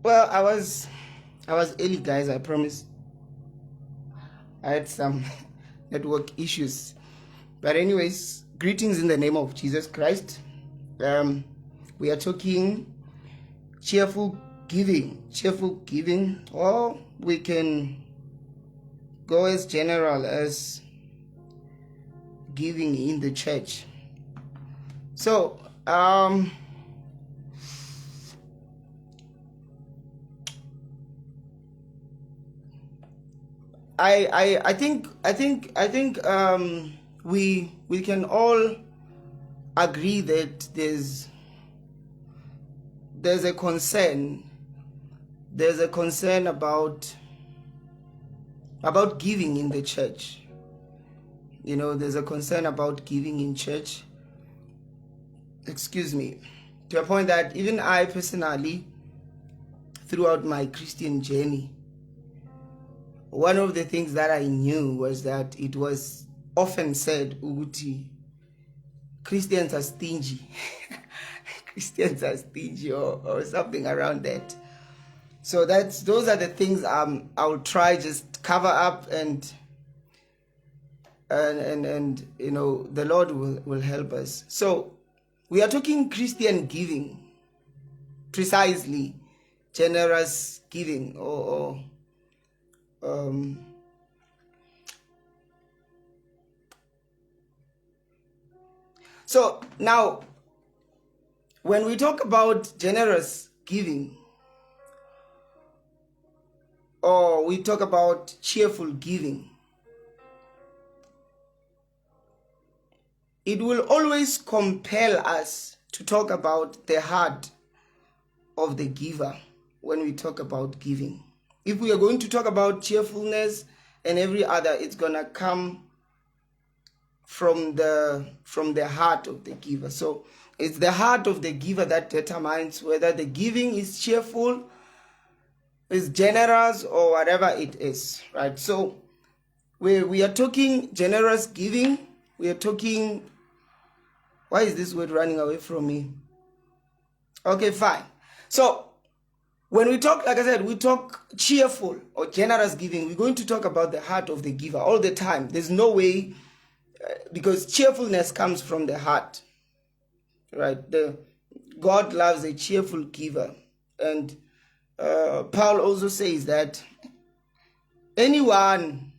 Well, I was early, guys, I promise. I had some network issues. But anyways, greetings in the name of Jesus Christ. We are talking cheerful giving. Cheerful giving, or we can go as general as giving in the church. So, I think we can all agree that there's a concern about giving in the church. You know, there's a concern about giving in church. Excuse me. To a point that even I personally, throughout my Christian journey, one of the things that I knew was that it was often said, Uguti, Christians are stingy. Christians are stingy, or something around that. So those are the things I'll try just cover up, and you know, the Lord will help us. So we are talking Christian giving, precisely generous giving, or so now when we talk about generous giving, or we talk about cheerful giving, it will always compel us to talk about the heart of the giver when we talk about giving. If we are going to talk about cheerfulness and every other, it's going to come from the heart of the giver. So it's the heart of the giver that determines whether the giving is cheerful, is generous, or whatever it is, right? So we are talking generous giving. We are talking, why is this word running away from me? Okay, fine. So when we talk, like I said, we talk cheerful or generous giving, we're going to talk about the heart of the giver all the time. There's no way, because cheerfulness comes from the heart, right? God loves a cheerful giver. And Paul also says that anyone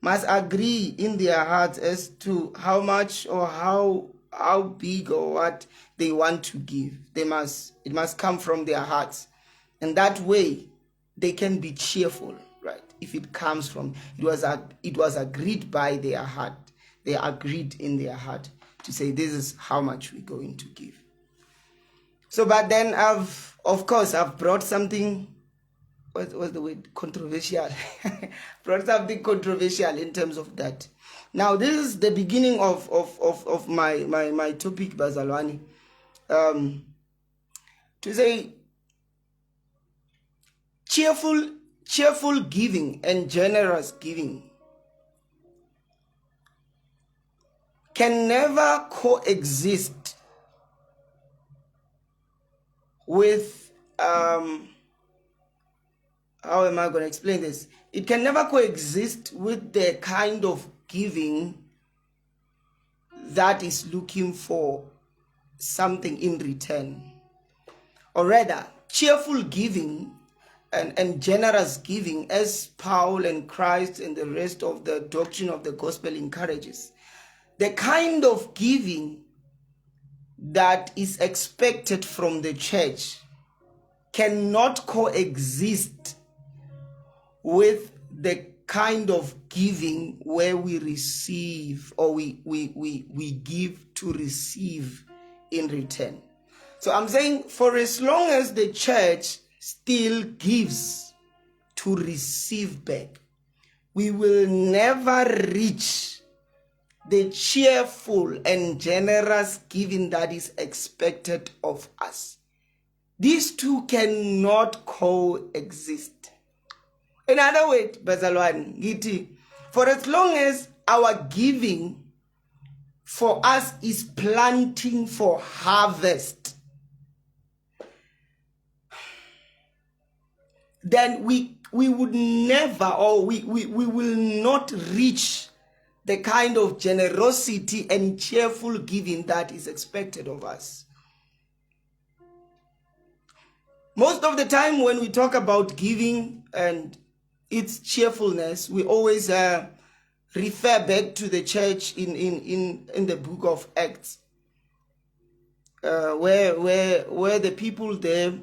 must agree in their hearts as to how much or how big or what they want to give. It must come from their hearts. And that way they can be cheerful, right? If it comes from, it was agreed by their heart. They agreed in their heart to say, this is how much we're going to give. So, but then I've brought something, what's the word? Controversial. Brought something controversial in terms of that. Now, this is the beginning of my topic, Bazalwani. To say, cheerful giving and generous giving can never coexist with, how am I going to explain this? It can never coexist with the kind of giving that is looking for something in return. Or rather, cheerful giving and generous giving, as Paul and Christ and the rest of the doctrine of the gospel encourages, the kind of giving that is expected from the church cannot coexist with the kind of giving where we receive, or we give to receive in return. So I'm saying, for as long as the church still gives to receive back, we will never reach the cheerful and generous giving that is expected of us. These two cannot coexist. In other words, Bazalwane, Giti, for as long as our giving for us is planting for harvest, then we would never, or we will not reach the kind of generosity and cheerful giving that is expected of us. Most of the time when we talk about giving and its cheerfulness, we always refer back to the church in the book of Acts, where the people there,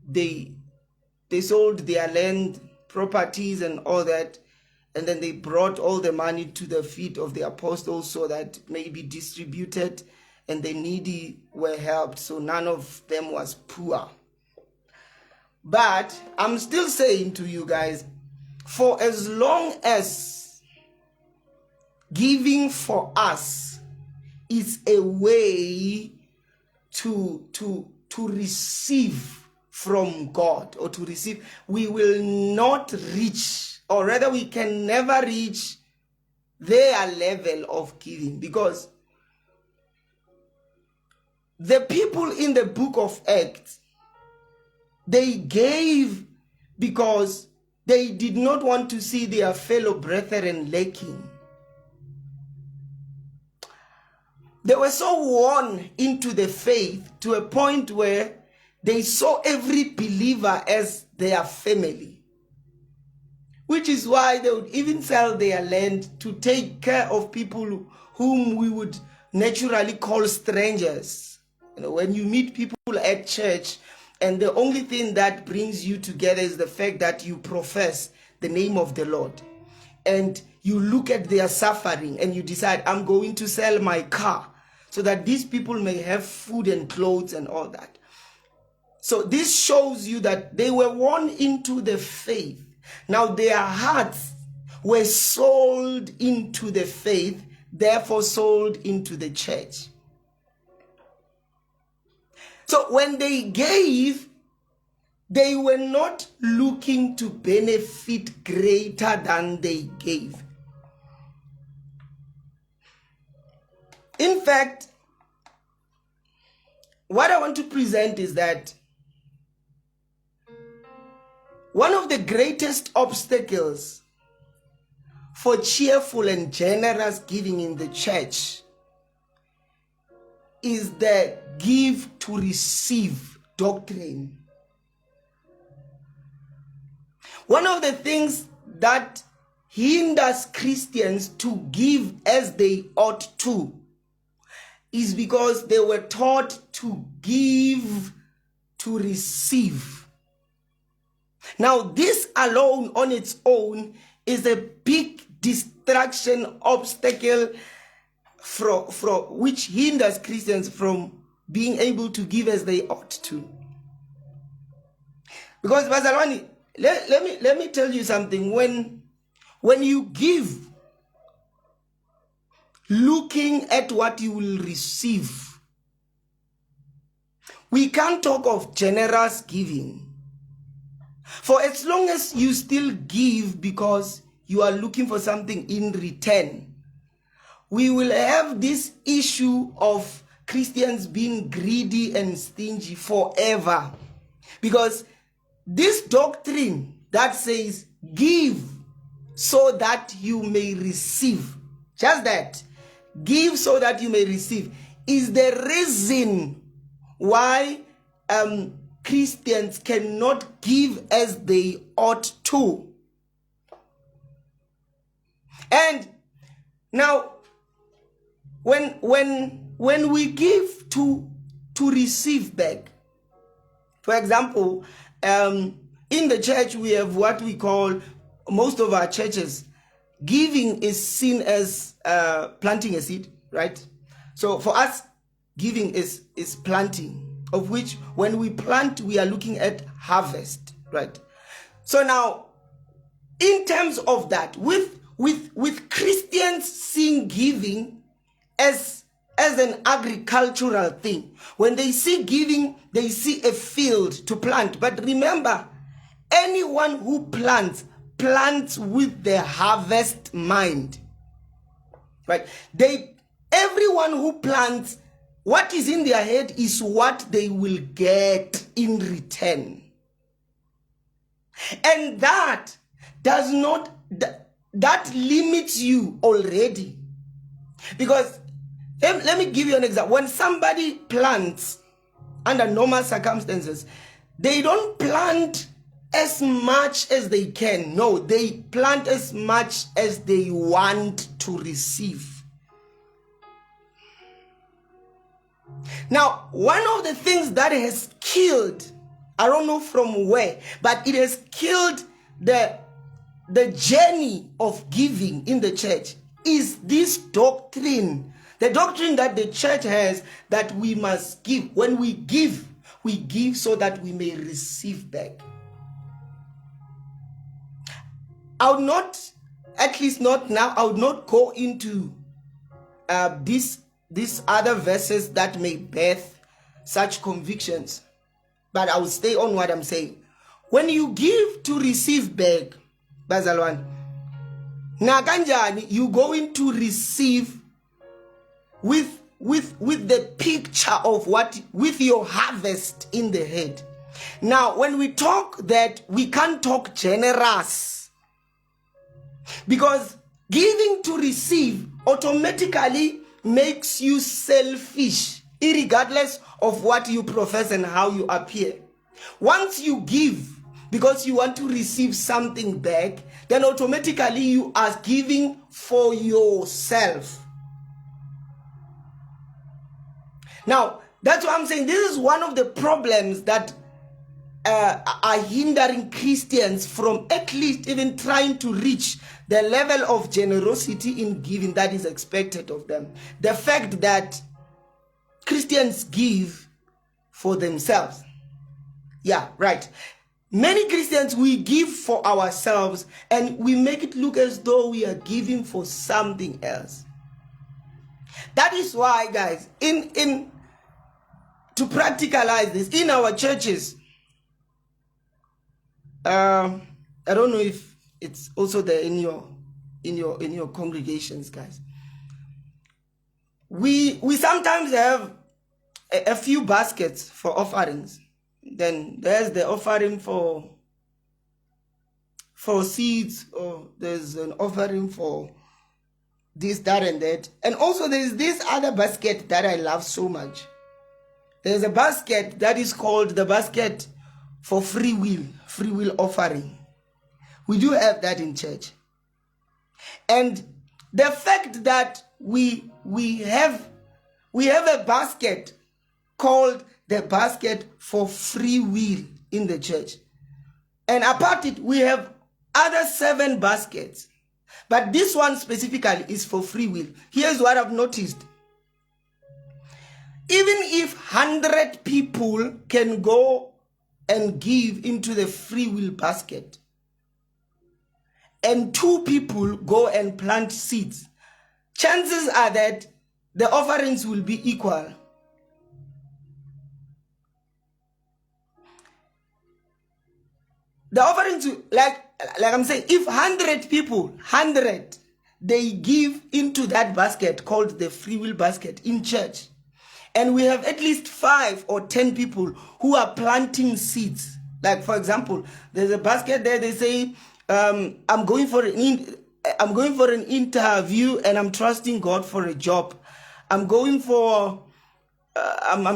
they sold their land, properties and all that, and then they brought all the money to the feet of the apostles so that it may be distributed, and the needy were helped, so none of them was poor. But I'm still saying to you guys, for as long as giving for us is a way to receive from God, or to receive, we will not reach, or rather we can never reach their level of giving, because the people in the book of Acts, they gave because they did not want to see their fellow brethren lacking. They were so worn into the faith to a point where they saw every believer as their family, which is why they would even sell their land to take care of people whom we would naturally call strangers. You know, when you meet people at church and the only thing that brings you together is the fact that you profess the name of the Lord, and you look at their suffering and you decide, I'm going to sell my car so that these people may have food and clothes and all that. So this shows you that they were won into the faith. Now their hearts were sold into the faith, therefore sold into the church. So when they gave, they were not looking to benefit greater than they gave. In fact, what I want to present is that one of the greatest obstacles for cheerful and generous giving in the church is the give to receive doctrine. One of the things that hinders Christians to give as they ought to is because they were taught to give to receive. Now, this alone on its own is a big distraction, obstacle which hinders Christians from being able to give as they ought to. Because, Bazalwani, let me tell you something. When you give, looking at what you will receive, we can't talk of generous giving. For as long as you still give because you are looking for something in return, we will have this issue of Christians being greedy and stingy forever. Because this doctrine that says give so that you may receive, just that, give so that you may receive, is the reason why Christians cannot give as they ought to. And now, when we give to receive back, for example, in the church we have what we call, most of our churches, giving is seen as planting a seed, right? So for us, giving is planting, of which when we plant, we are looking at harvest, right? So now, in terms of that, with Christians seeing giving as an agricultural thing, when they see giving, they see a field to plant. But remember, anyone who plants with the harvest mind, right? Everyone who plants, what is in their head is what they will get in return. And that does not, that limits you already. Because let me give you an example. When somebody plants under normal circumstances, they don't plant as much as they can. No, they plant as much as they want to receive. Now, one of the things that has killed, I don't know from where, but it has killed the journey of giving in the church is this doctrine. The doctrine that the church has that we must give. When we give so that we may receive back. I would not, at least not now, I would not go into these other verses that may birth such convictions. But I will stay on what I'm saying. When you give to receive back, Bazalwan, Naganjani, you going to receive with the picture of what, with your harvest in the head. Now, when we talk that, we can't talk generous. Because giving to receive automatically makes you selfish, irregardless of what you profess and how you appear. Once you give because you want to receive something back, then automatically you are giving for yourself. Now, that's what I'm saying. This is one of the problems that are hindering Christians from at least even trying to reach the level of generosity in giving that is expected of them. The fact that Christians give for themselves. Yeah, right. Many Christians, we give for ourselves and we make it look as though we are giving for something else. That is why, guys, to practicalize this in our churches, I don't know if it's also there in your congregations, guys. We sometimes have a few baskets for offerings. Then there's the offering for seeds, or there's an offering for this, that, and that. And also there's this other basket that I love so much. There's a basket that is called the basket for free will offering. We do have that in church. And the fact that we have a basket called the basket for free will in the church. And apart it, we have other 7 baskets. But this one specifically is for free will. Here's what I've noticed. Even if 100 people can go and give into the free will basket, and 2 people go and plant seeds, chances are that the offerings will be equal. The offerings, like I'm saying, if 100 people, they give into that basket called the free will basket in church, and we have at least 5 or 10 people who are planting seeds. Like, for example, there's a basket there, they say, I'm going for an interview and I'm trusting God for a job. I'm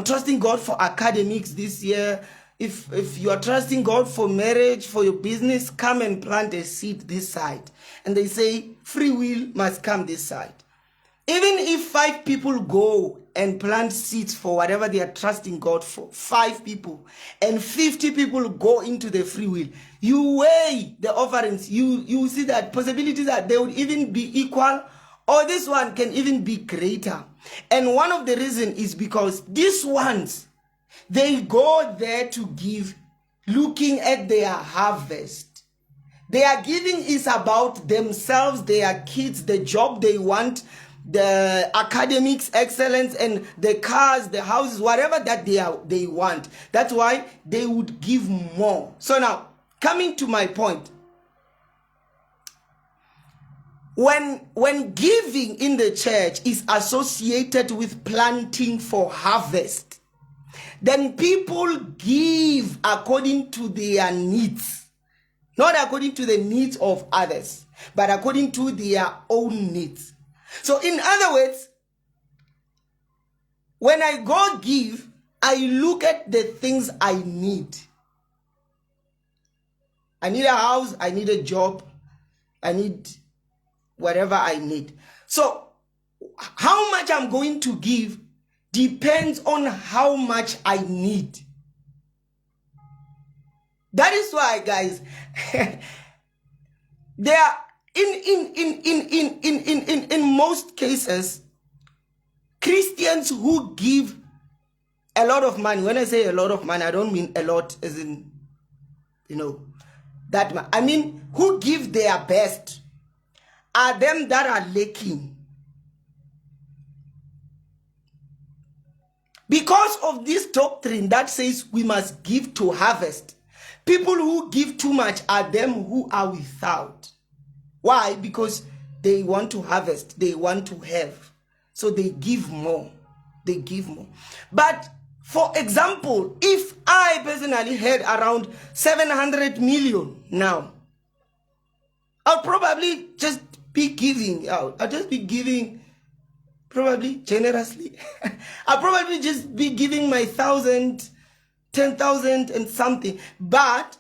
trusting God for academics this year. If you are trusting God for marriage, for your business, come and plant a seed this side. And they say free will must come this side. Even if 5 people go and plant seeds for whatever they are trusting God for, 5 people, and 50 people go into the free will, you weigh the offerings, you see that possibilities that they would even be equal, or this one can even be greater. And one of the reasons is because these ones, they go there to give, looking at their harvest. Their giving is about themselves, their kids, the job they want, the academics excellence, and the cars, the houses, whatever that they want. That's why they would give more. So now, coming to my point, when giving in the church is associated with planting for harvest, then people give according to their needs. Not according to the needs of others, but according to their own needs. So in other words, when I go give, I look at the things I need. I need a house, I need a job, I need whatever I need. So how much I'm going to give depends on how much I need. That is why, guys, there are in most cases, Christians who give a lot of money. When I say a lot of money, I don't mean a lot as in, that. I mean, who give their best are them that are lacking. Because of this doctrine that says we must give to harvest, people who give too much are them who are without. Why? Because they want to harvest, they want to have. So they give more. They give more. But for example, if I personally had around 700 million now, I'll probably just be giving out. I'll just be giving probably generously. I'll probably just be giving my 1,000, 10,000 and something. But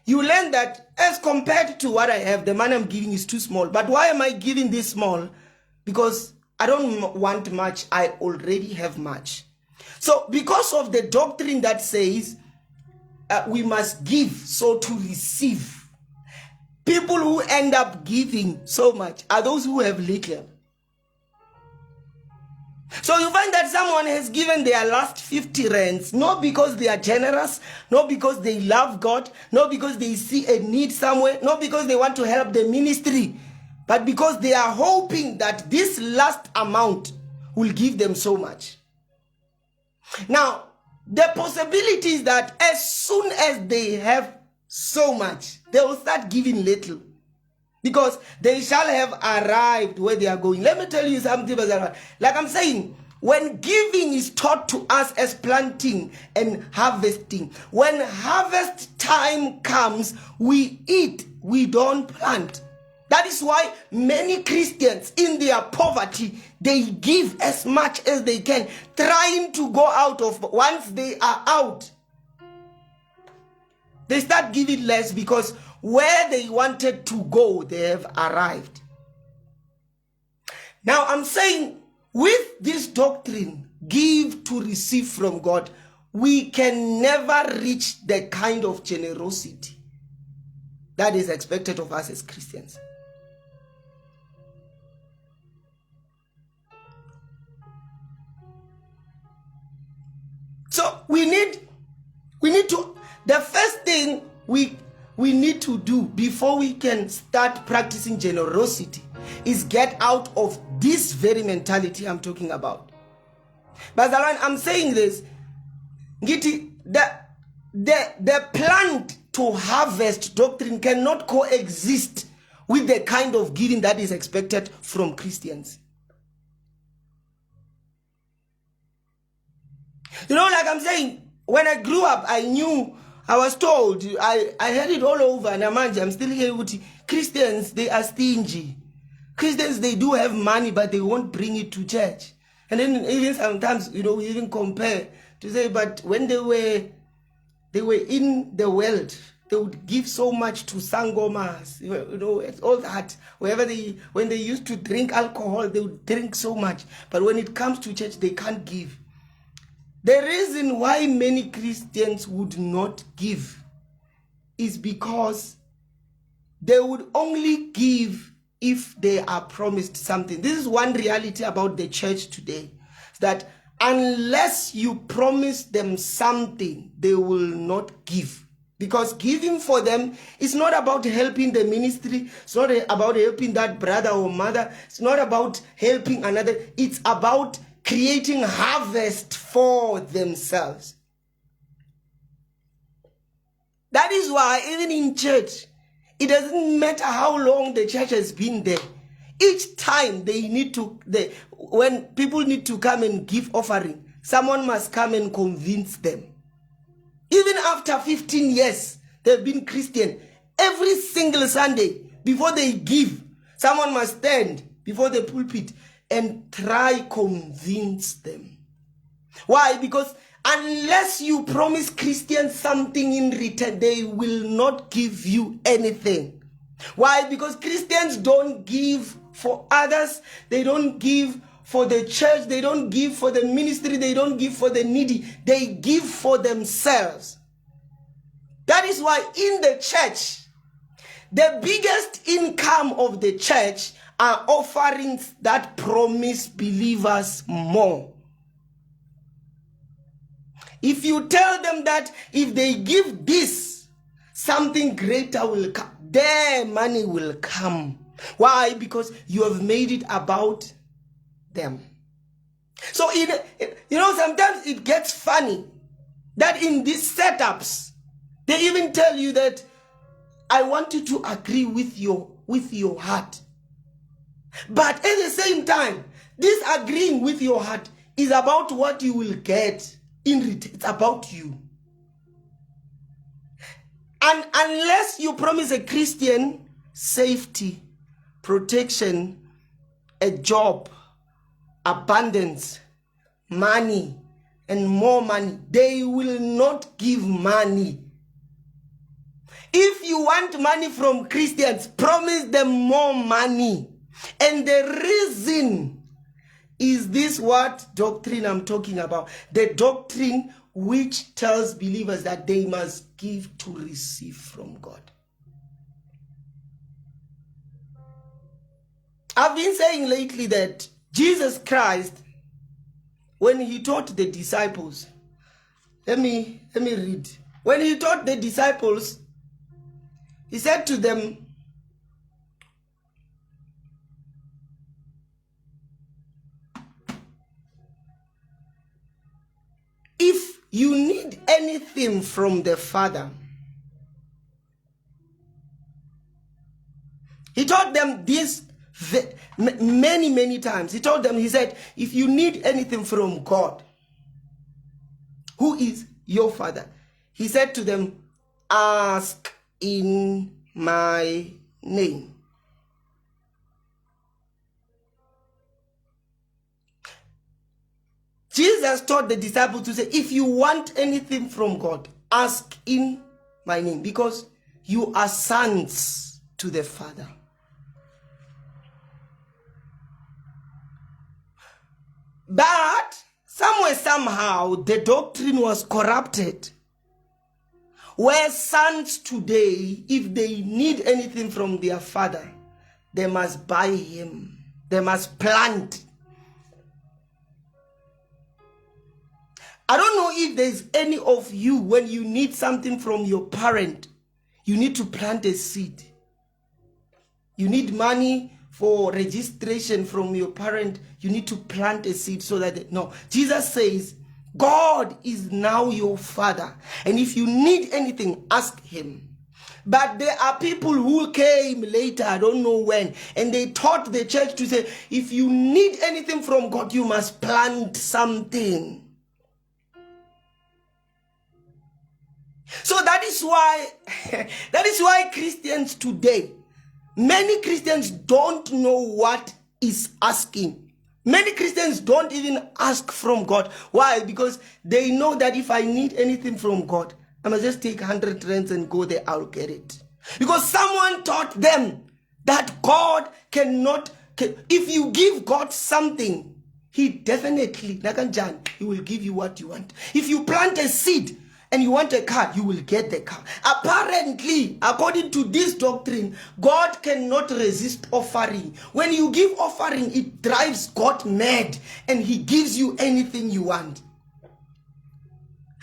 you learn that as compared to what I have, the money I'm giving is too small. But why am I giving this small? Because I don't want much. I already have much. So because of the doctrine that says we must give so to receive, people who end up giving so much are those who have little. So you find that someone has given their last 50 rands, not because they are generous, not because they love God, not because they see a need somewhere, not because they want to help the ministry, but because they are hoping that this last amount will give them so much. Now, the possibility is that as soon as they have so much, they will start giving little. Because they shall have arrived where they are going. Let me tell you something. Like I'm saying, when giving is taught to us as planting and harvesting, when harvest time comes, we eat, we don't plant. That is why many Christians in their poverty, they give as much as they can, trying to go out of, once they are out, they start giving less because where they wanted to go, they have arrived. Now I'm saying with this doctrine, give to receive from God, we can never reach the kind of generosity that is expected of us as Christians. So we need to, the first thing we need to do before we can start practicing generosity is get out of this very mentality I'm talking about. But I'm saying this, the plant to harvest doctrine cannot coexist with the kind of giving that is expected from Christians. Like I'm saying, when I grew up, I was told, I heard it all over, and I'm still here with Christians, they are stingy. Christians, they do have money, but they won't bring it to church. And then even sometimes, we even compare to say, but when they were in the world, they would give so much to sangomas, all that. When they used to drink alcohol, they would drink so much. But when it comes to church, they can't give. The reason why many Christians would not give is because they would only give if they are promised something. This is one reality about the church today, that unless you promise them something, they will not give. Because giving for them is not about helping the ministry, it's not about helping that brother or mother, it's not about helping another, it's about creating harvest for themselves. That is why even in church, it doesn't matter how long the church has been there. Each time when people need to come and give offering, someone must come and convince them. Even after 15 years, they've been Christian. every single Sunday, before they give, someone must stand before the pulpit and try convince them. Why? Because unless you promise Christians something in return, they will not give you anything. Why? Because Christians don't give for others. They don't give for the church. They don't give for the ministry. They don't give for the needy. They give for themselves. That is why in the church, the biggest income of the church are offerings that promise believers more. If you tell them that if they give this, something greater will come, their money will come. Why? Because you have made it about them. So, sometimes it gets funny that in these setups, they even tell you that I want you to agree with your heart. But at the same time, this agreeing with your heart is about what you will get in return. It's about you. And unless you promise a Christian safety, protection, a job, abundance, money, and more money, they will not give money. If you want money from Christians, promise them more money. And the reason is this what doctrine I'm talking about. The doctrine which tells believers that they must give to receive from God. I've been saying lately that Jesus Christ, when he taught the disciples, let me read. When he taught the disciples, he said to them, if you need anything from the Father, he taught them this many times. He told them, he said, if you need anything from God, who is your Father, he said to them, ask in my name. Jesus taught the disciples to say, if you want anything from God, ask in my name, because you are sons to the Father. But somewhere, somehow, the doctrine was corrupted, where sons today, if they need anything from their father, they must buy him. They must plant. I don't know if there's any of you, when you need something from your parent, you need to plant a seed. You need money for registration from your parent, you need to plant a seed so that no. Jesus says, God is now your Father, and if you need anything, ask him. But there are people who came later, I don't know when, and they taught the church to say, if you need anything from God, you must plant something. So that is why Christians today, many Christians don't know what is asking. Many Christians don't even ask from God. Why? Because they know that if I need anything from God, I must just take 100 rands and go there, I'll get it. Because someone taught them that God cannot, if you give God something, he definitely, he will give you what you want. If you plant a seed, and you want a car, you will get the car. Apparently, according to this doctrine, God cannot resist offering. When you give offering, it drives God mad, and he gives you anything you want.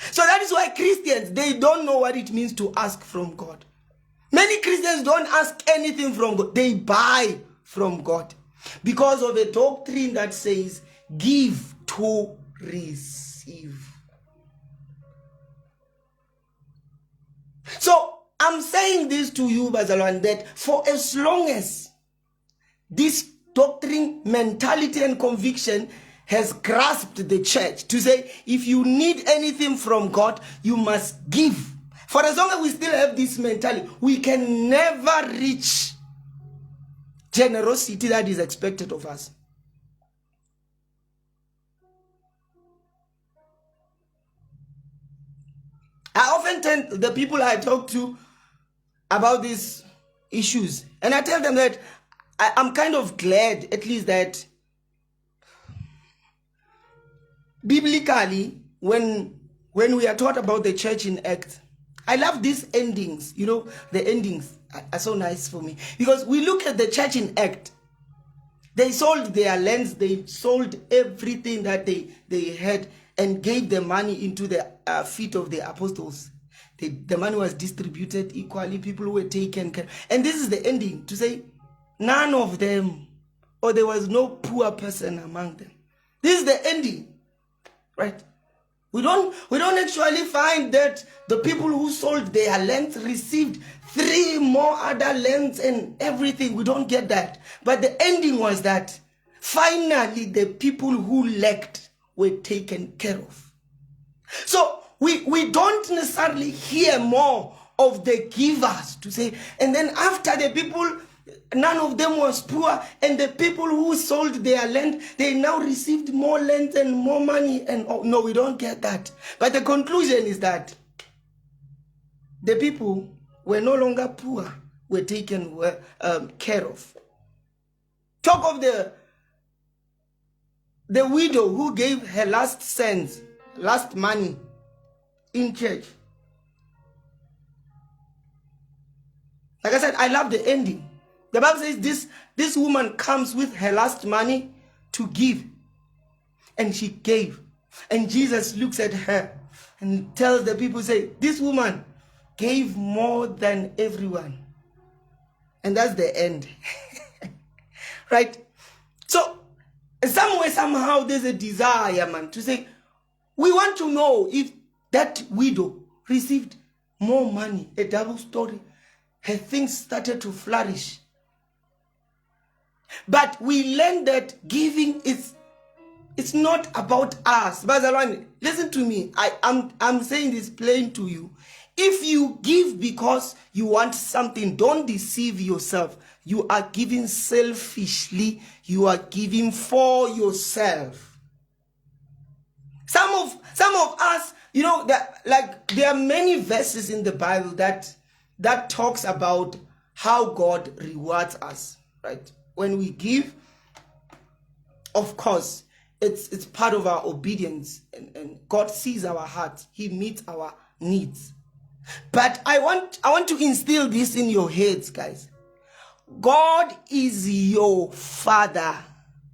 So that is why Christians, they don't know what it means to ask from God. Many Christians don't ask anything from God. They buy from God because of a doctrine that says, give to receive. So I'm saying this to you, Bazalwan, that for as long as this doctrine, mentality, and conviction has grasped the church to say, if you need anything from God, you must give. For as long as we still have this mentality, we can never reach generosity that is expected of us. I often tell the people I talk to about these issues, and I tell them that I'm kind of glad, at least, that biblically, when we are taught about the church in Acts, I love these endings. You know, the endings are so nice for me, because we look at the church in Acts. They sold their lands, they sold everything that they had, and gave the money into the feet of the apostles. The money was distributed equally, people were taken care. And this is the ending, to say none of them, or there was no poor person among them. This is the ending, right? We don't actually find that the people who sold their lands received 3 more other lands and everything. We don't get that. But the ending was that finally the people who lacked were taken care of. So we don't necessarily hear more of the givers to say, and then after the people, none of them was poor, and the people who sold their land, they now received more land and more money. And no, we don't get that. But the conclusion is that the people were no longer poor, were taken care of. Talk of the widow who gave her last cents, last money in church. Like I said, I love the ending. The Bible says this woman comes with her last money to give. And she gave. And Jesus looks at her and tells the people, say, this woman gave more than everyone. And that's the end. Right? So, somewhere, somehow, there's a desire, man, to say, we want to know if that widow received more money, a double story. Her things started to flourish. But we learn that giving it's not about us. Bazalwane, listen to me. I'm saying this plain to you. If you give because you want something, don't deceive yourself. You are giving selfishly. You are giving for yourself. Some of us, you know, that there are many verses in the Bible that talks about how God rewards us, right? When we give, of course, it's part of our obedience, and God sees our heart. He meets our needs. But I want to instill this in your heads, guys. God is your Father.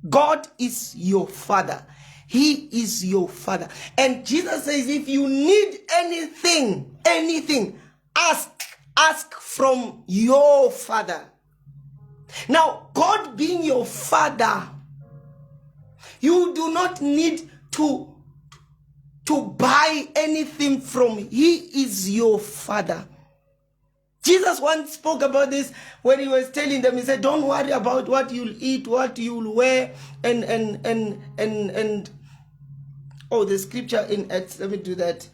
God is your Father. He is your Father. And Jesus says, if you need anything, ask from your Father. Now, God being your Father, you do not need to buy anything from Him. He is your Father. Jesus once spoke about this when He was telling them. He said, don't worry about what you'll eat, what you'll wear, and the scripture in Acts, let me do that.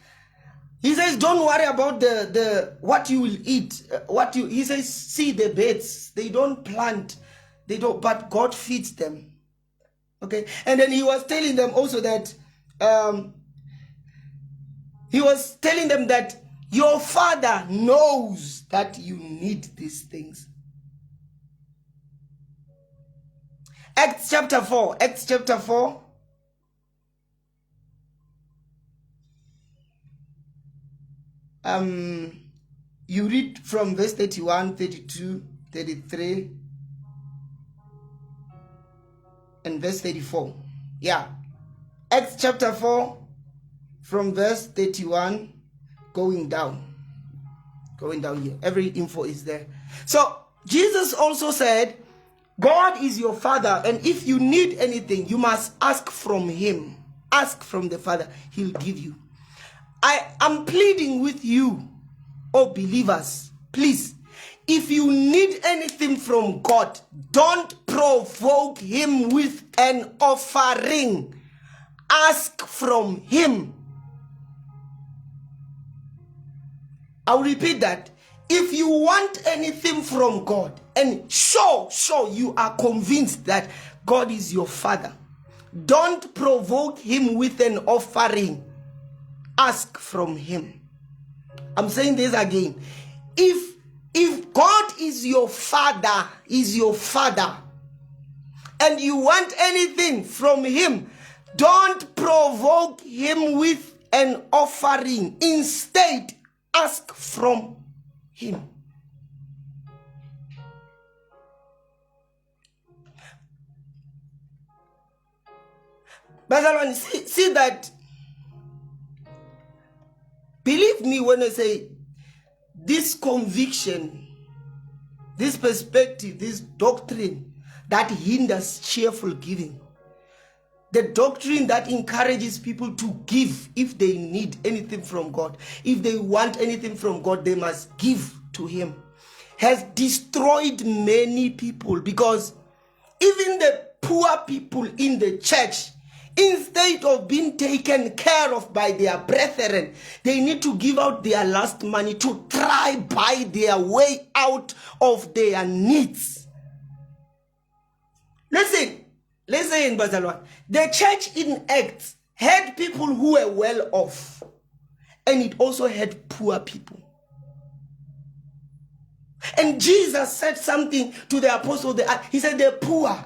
He says, don't worry about the what you will eat. He says, see the birds, they don't plant, but God feeds them. Okay, and then He was telling them also that your Father knows that you need these things. Acts chapter 4. You read from verse 31, 32, 33, and verse 34. Yeah. Acts chapter 4, from verse 31, going down here. Every info is there. So, Jesus also said, God is your Father, and if you need anything, you must ask from Him. Ask from the Father. He'll give you. I am pleading with you, oh believers, please, if you need anything from God, don't provoke Him with an offering. Ask from Him. I'll repeat that. If you want anything from God, and sure you are convinced that God is your Father, don't provoke him with an offering. Ask from him. I'm saying this again. If God is your Father, and you want anything from him, don't provoke him with an offering. Instead, ask from him. But see that. Believe me when I say this conviction, this perspective, this doctrine that hinders cheerful giving, the doctrine that encourages people to give if they need anything from God, if they want anything from God, they must give to him, has destroyed many people, because even the poor people in the church, instead of being taken care of by their brethren, they need to give out their last money to try buy their way out of their needs. Listen, Bazalwan. The church in Acts had people who were well off, and it also had poor people. And Jesus said something to the apostle. He said, the poor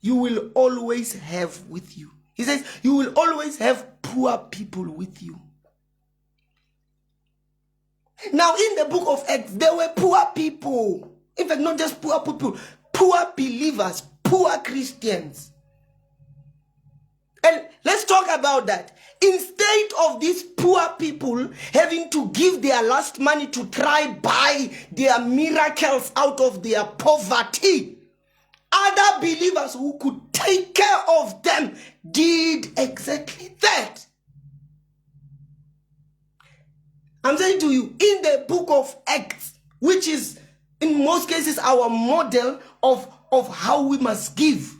you will always have with you. He says, you will always have poor people with you. Now, in the book of Acts, there were poor people. In fact, not just poor people, poor believers, poor Christians. And let's talk about that. Instead of these poor people having to give their last money to try buy their miracles out of their poverty, other believers who could take care of them did exactly that. I'm saying to you, in the book of Acts, which is in most cases our model of how we must give,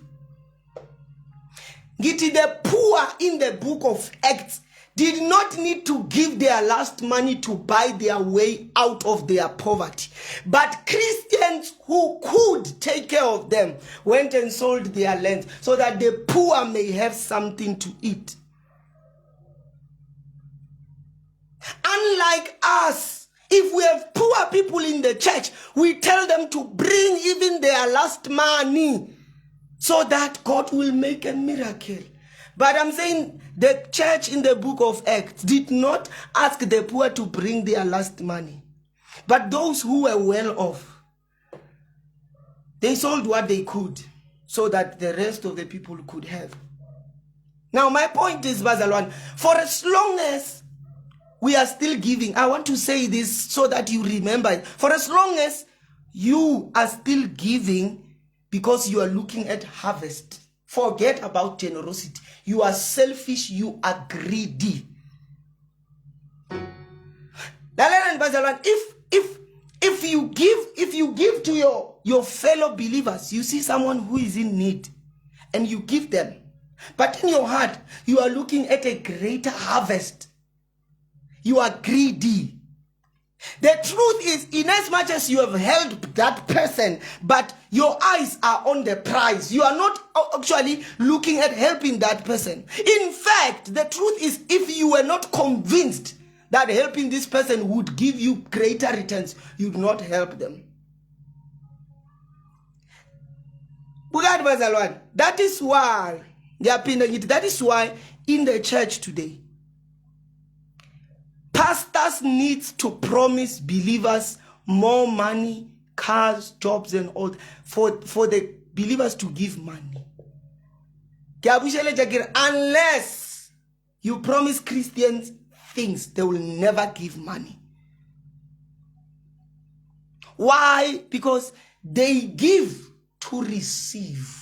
the poor in the book of Acts did not need to give their last money to buy their way out of their poverty. But Christians who could take care of them went and sold their lands so that the poor may have something to eat. Unlike us, if we have poor people in the church, we tell them to bring even their last money so that God will make a miracle. But I'm saying the church in the book of Acts did not ask the poor to bring their last money. But those who were well off, they sold what they could so that the rest of the people could have. Now my point is, Bazalwan, for as long as we are still giving, I want to say this so that you remember it. For as long as you are still giving because you are looking at harvest, forget about generosity. You are selfish, you are greedy. If you give to your fellow believers, you see someone who is in need and you give them, but in your heart you are looking at a greater harvest, you are greedy. The truth is, in as much as you have helped that person, but your eyes are on the prize, you are not actually looking at helping that person. In fact, the truth is, if you were not convinced that helping this person would give you greater returns, you would not help them. That is why in the church today, pastors need to promise believers more money, cars, jobs, and all for the believers to give money. Unless you promise Christians things, they will never give money. Why? Because they give to receive.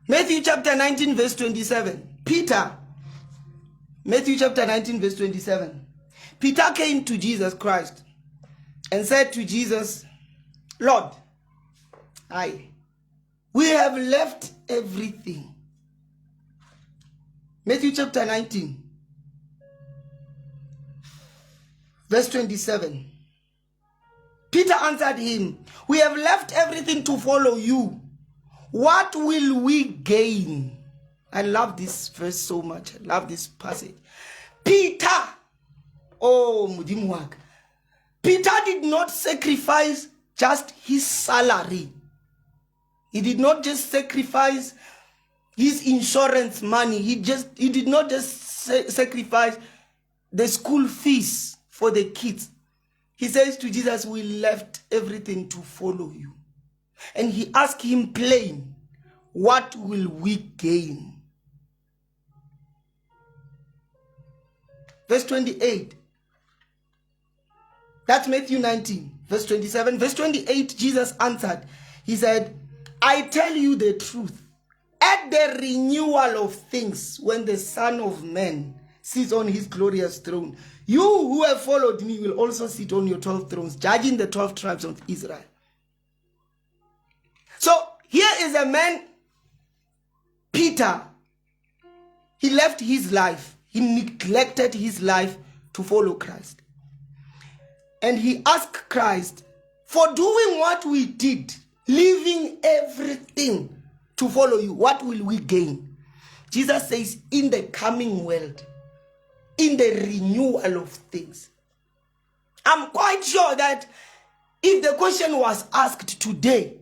Matthew chapter 19 verse 27. Peter Matthew chapter 19 verse 27. Peter came to Jesus Christ and said to Jesus, Lord, we have left everything. Matthew chapter 19 verse 27. Peter answered him, we have left everything to follow you. What will we gain? I love this verse so much. I love this passage. Peter, oh Mudimuak, Peter did not sacrifice just his salary. He did not just sacrifice his insurance money. He did not just sacrifice the school fees for the kids. He says to Jesus, we left everything to follow you. And he asked him plain, what will we gain? Verse 28. That's Matthew 19, verse 27. Verse 28, Jesus answered. He said, I tell you the truth. At the renewal of things, when the Son of Man sits on his glorious throne, you who have followed me will also sit on your 12 thrones, judging the 12 tribes of Israel. So here is a man, Peter. He left his life. He neglected his life to follow Christ. And he asked Christ for doing what we did, leaving everything to follow you. What will we gain? Jesus says, in the coming world, in the renewal of things. I'm quite sure that if the question was asked today,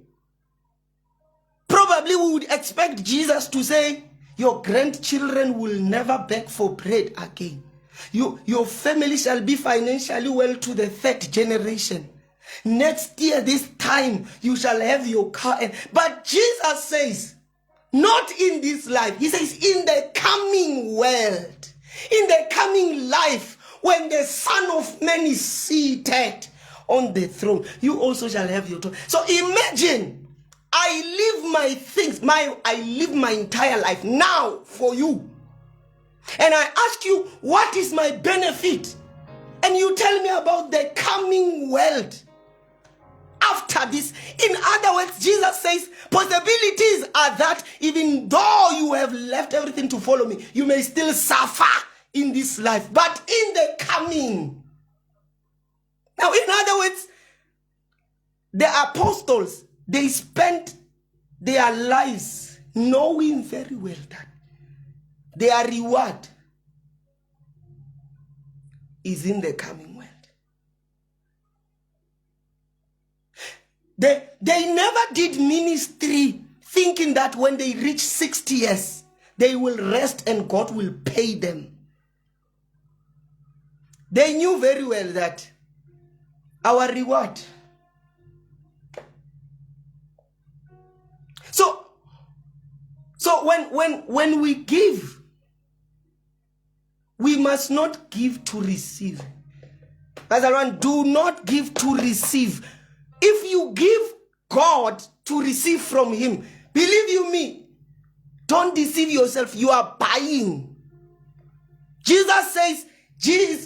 probably we would expect Jesus to say, your grandchildren will never beg for bread again. Your family shall be financially well to the 3rd generation. Next year, this time, you shall have your car. But Jesus says, not in this life. He says, in the coming world, in the coming life, when the Son of Man is seated on the throne, you also shall have your throne. So imagine, I live my things, I live my entire life now for you. And I ask you, what is my benefit? And you tell me about the coming world after this. In other words, Jesus says, possibilities are that even though you have left everything to follow me, you may still suffer in this life, but in the coming. Now, in other words, the apostles, they spent their lives knowing very well that their reward is in the coming world. They never did ministry thinking that when they reach 60 years, they will rest and God will pay them. They knew very well that our reward. So when we give, we must not give to receive. Pastor One, do not give to receive. If you give God to receive from him, believe you me, don't deceive yourself. You are buying. Jesus says,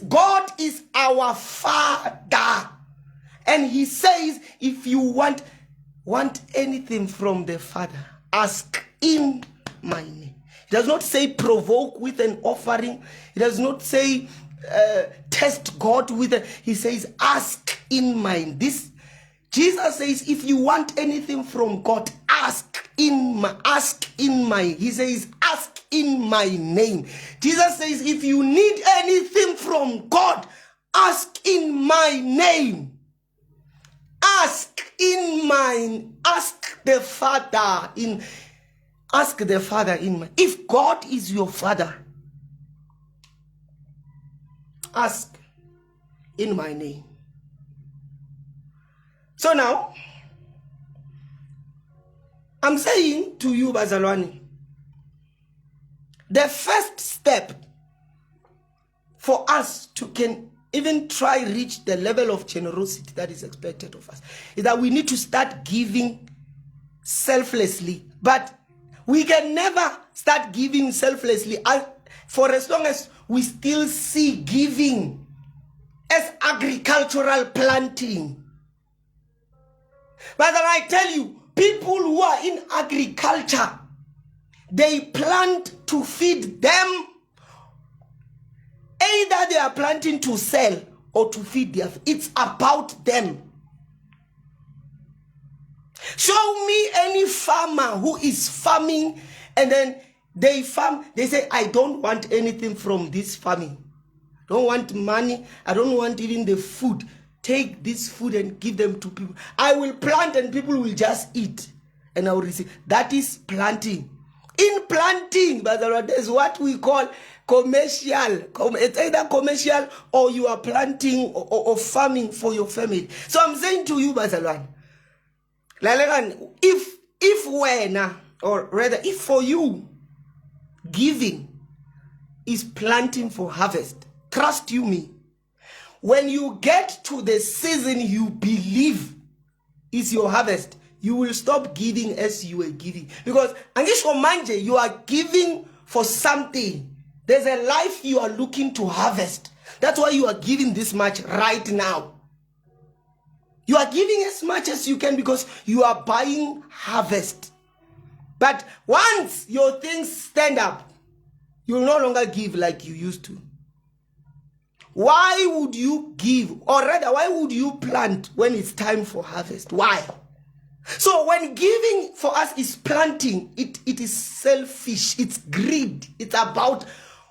God is our Father. And he says, if you want anything from the Father, ask in my name. He does not say provoke with an offering. He does not say test God with it. He says ask in my name. Jesus says if you want anything from God, ask in my. He says ask in my name. Jesus says if you need anything from God, ask in my name. Ask in mine. Ask the Father in. Ask the Father in my. If God is your Father, ask in my name. So now, I'm saying to you, Bazalwani, the first step for us to can even try reach the level of generosity that is expected of us is that we need to start giving selflessly. But we can never start giving selflessly for as long as we still see giving as agricultural planting. But I tell you, people who are in agriculture, they plant to feed them. Either they are planting to sell or to feed their. It's about them. Show me any farmer who is farming and then they farm, they say, I don't want anything from this farming. I don't want money. I don't want even the food. Take this food and give them to people. I will plant and people will just eat and I will receive. That is planting. In planting, but there's what we call commercial. It's either commercial or you are planting or farming for your family. So I'm saying to you, Bazalwan, if when, or rather, if for you, giving is planting for harvest, trust you me, when you get to the season you believe is your harvest, you will stop giving as you were giving. Because Manje, you are giving for something. There's a life you are looking to harvest. That's why you are giving this much right now. You are giving as much as you can because you are buying harvest. But once your things stand up, you will no longer give like you used to. Why would you give? Or rather, why would you plant when it's time for harvest? Why? So when giving for us is planting, it is selfish. It's greed. It's about,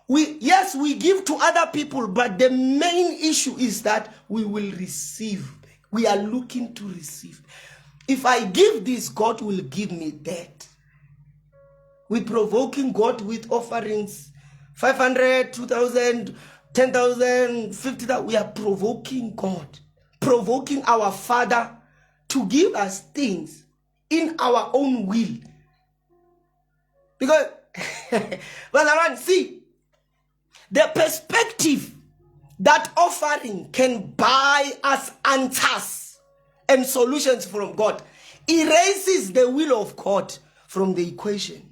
we give to other people, but the main issue is that we will receive. We are looking to receive. If I give this, God will give me that. We're provoking God with offerings, 500, 2,000, 10,000, 50,000. We are provoking God, provoking our Father to give us things in our own will. Because, but see, the perspective that offering can buy us answers and solutions from God erases the will of God from the equation.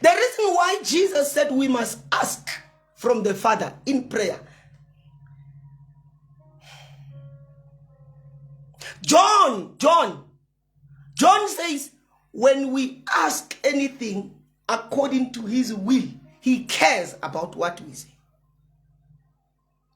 The reason why Jesus said we must ask from the Father in prayer. John says, when we ask anything according to his will, he cares about what we say.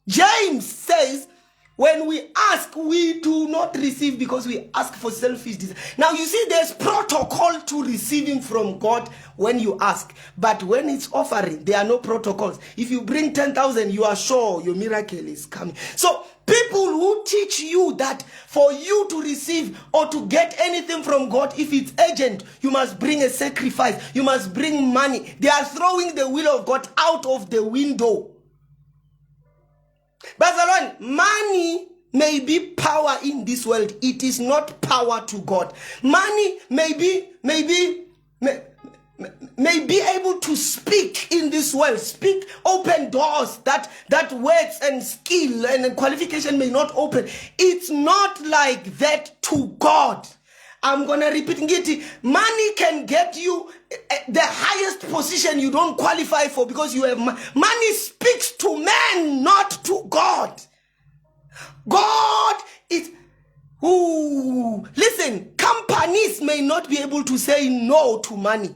James says, when we ask, we do not receive because we ask for selfish desire. Now you see, there's protocol to receiving from God when you ask. But when it's offering, there are no protocols. If you bring 10,000, you are sure your miracle is coming. So people who teach you that for you to receive or to get anything from God, if it's urgent, you must bring a sacrifice, you must bring money. They are throwing the will of God out of the window. But money may be power in this world. It is not power to God. Money may be able to speak in this world, speak, open doors that words and skill and qualification may not open. It's not like that to God. I'm going to repeat it. Money can get you the highest position you don't qualify for because you have money speaks to men, not to God. God is, listen, companies may not be able to say no to money.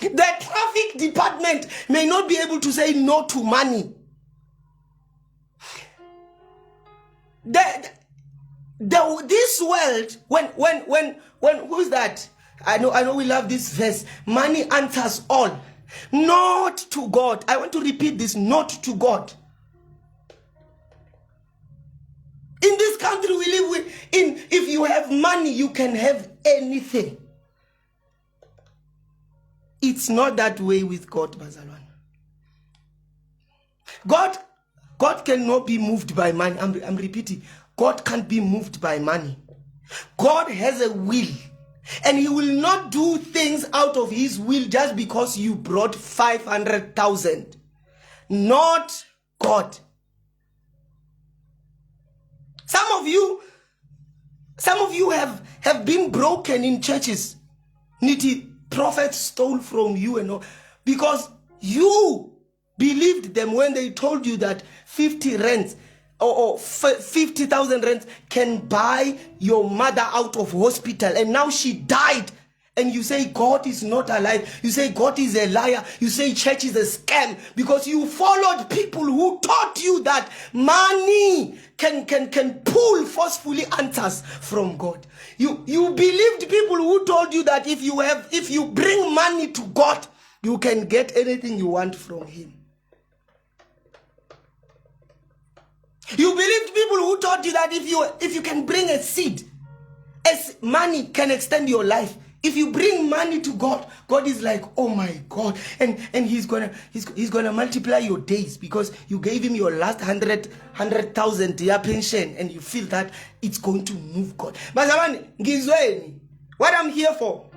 The traffic department may not be able to say no to money. This world, when who's that? I know we love this verse. Money answers all. Not to God. I want to repeat this, not to God. In this country we live in, if you have money, you can have anything. It's not that way with God, Bazalwan. God cannot be moved by money. I'm repeating. God can't be moved by money. God has a will. And he will not do things out of his will just because you brought 500,000. Not God. Some of you have been broken in churches. Niti prophets stole from you and all, because you believed them when they told you that 50 rands or 50,000 rands can buy your mother out of hospital, and now she died. And you say God is not alive. You say God is a liar. You say church is a scam, because you followed people who taught you that money can pull forcefully answers from God. You believed people who told you that if you bring money to God, you can get anything you want from him. You believed people who taught you that if you can bring a seed, as money can extend your life. If you bring money to God, God is like, oh my God, and he's gonna multiply your days because you gave him your last 100,000 year pension, and you feel that it's going to move God. But what I'm here for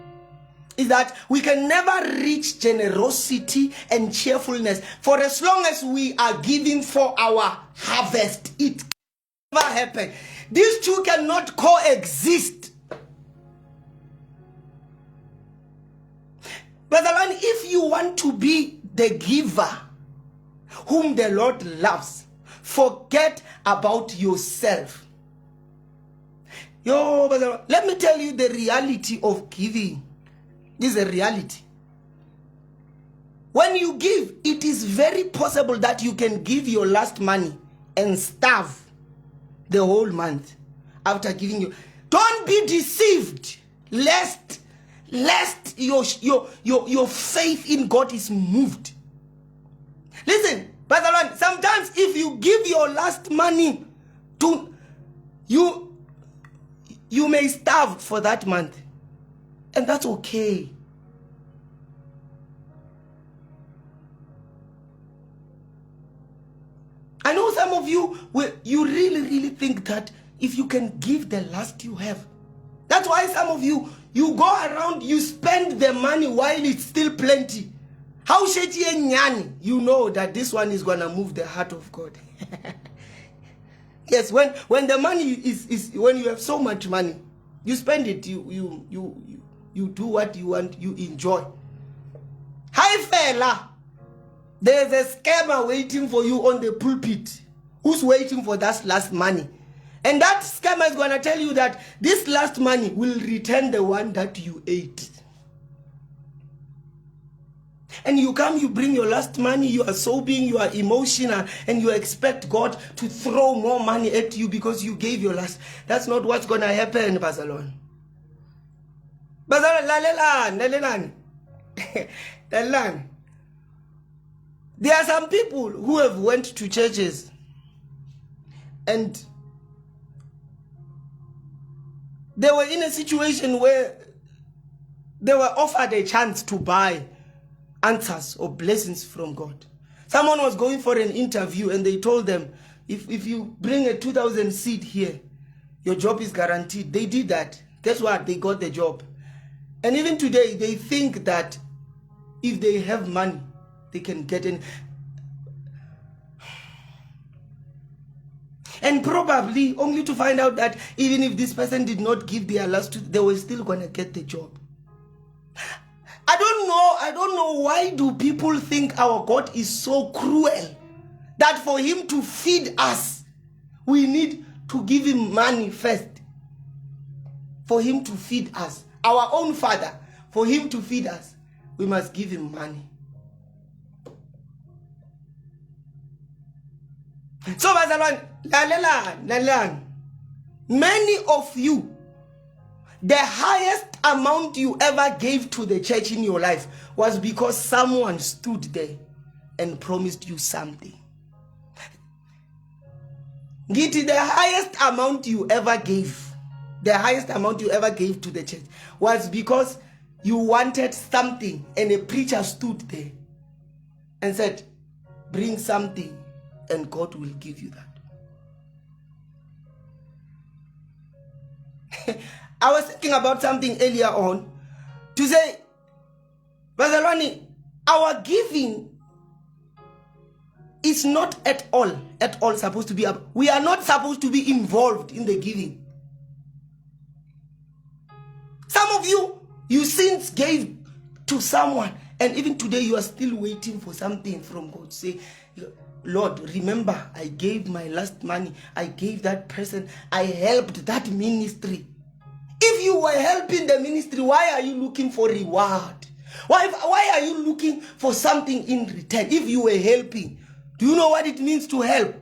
is that we can never reach generosity and cheerfulness for as long as we are giving for our harvest. It can never happen. These two cannot coexist. Brother, if you want to be the giver whom the Lord loves, forget about yourself. Brother, let me tell you the reality of giving. This is a reality. When you give, it is very possible that you can give your last money and starve the whole month after giving you. Don't be deceived, lest your faith in God is moved. Listen, Brother, sometimes if you give your last money to you may starve for that month, and that's okay. I know some of you really think that if you can give the last you have, that's why some of you go around, you spend the money while it's still plenty. How you know that this one is gonna move the heart of God. Yes, when the money is when you have so much money, you spend it, you do what you want, you enjoy. Hi fella, there's a scammer waiting for you on the pulpit who's waiting for that last money. And that scammer is going to tell you that this last money will return the one that you ate. And you come, you bring your last money, you are sobbing, you are emotional, and you expect God to throw more money at you because you gave your last. That's not what's going to happen, Bazalon. Bazalon, there are some people who have went to churches and they were in a situation where they were offered a chance to buy answers or blessings from God. Someone was going for an interview and they told them, if you bring a 2,000 seed here, your job is guaranteed. They did that. Guess what? They got the job. And even today, they think that if they have money, they can get in. And probably only to find out that even if this person did not give their last, they were still going to get the job. I don't know why do people think our God is so cruel that for him to feed us, we need to give him money first. For him to feed us, our own father, for him to feed us, we must give him money. So, many of you, the highest amount you ever gave to the church in your life was because someone stood there and promised you something. Giti, the highest amount you ever gave, the highest amount you ever gave to the church was because you wanted something and a preacher stood there and said, bring something and God will give you that. I was thinking about something earlier on to say, Brother Ronnie, our giving is not at all supposed to be, we are not supposed to be involved in the giving. Some of you since gave to someone, and even today you are still waiting for something from God. Say, Lord, remember, I gave my last money. I gave that person. I helped that ministry. If you were helping the ministry, why are you looking for reward? Why are you looking for something in return? If you were helping, do you know what it means to help?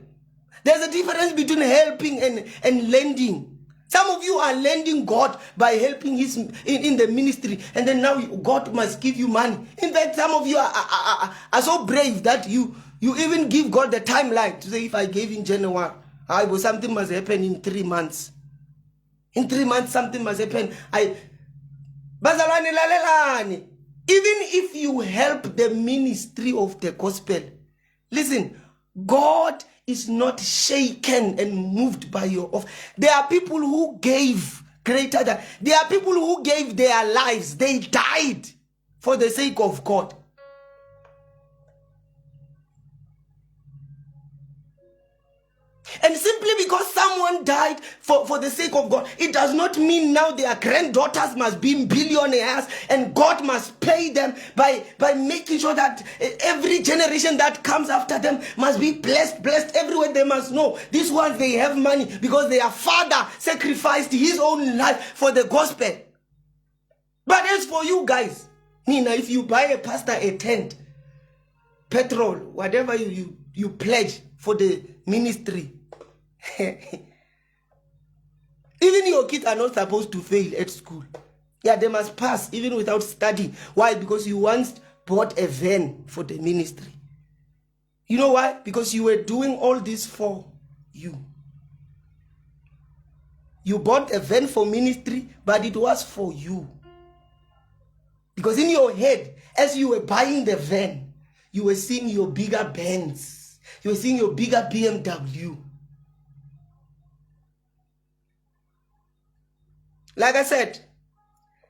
There's a difference between helping and lending. Some of you are lending God by helping in the ministry, and then now God must give you money. In fact, some of you are so brave that you even give God the timeline to say, if I gave in January, something must happen in 3 months. In 3 months, something must happen. Even if you help the ministry of the gospel, listen, God is not shaken and moved by your offer. There are people who gave greater than. There are people who gave their lives. They died for the sake of God. And simply because someone died for the sake of God, it does not mean now their granddaughters must be billionaires and God must pay them by making sure that every generation that comes after them must be blessed everywhere. They must know these ones, they have money because their father sacrificed his own life for the gospel. But as for you guys, Nina, if you buy a pastor a tent, petrol, whatever you pledge for the ministry, even your kids are not supposed to fail at school. Yeah, they must pass even without study. Why? Because you once bought a van for the ministry. You know why? Because you were doing all this for you. You bought a van for ministry, but it was for you. Because in your head, as you were buying the van, you were seeing your bigger Benz. You were seeing your bigger BMW. Like I said,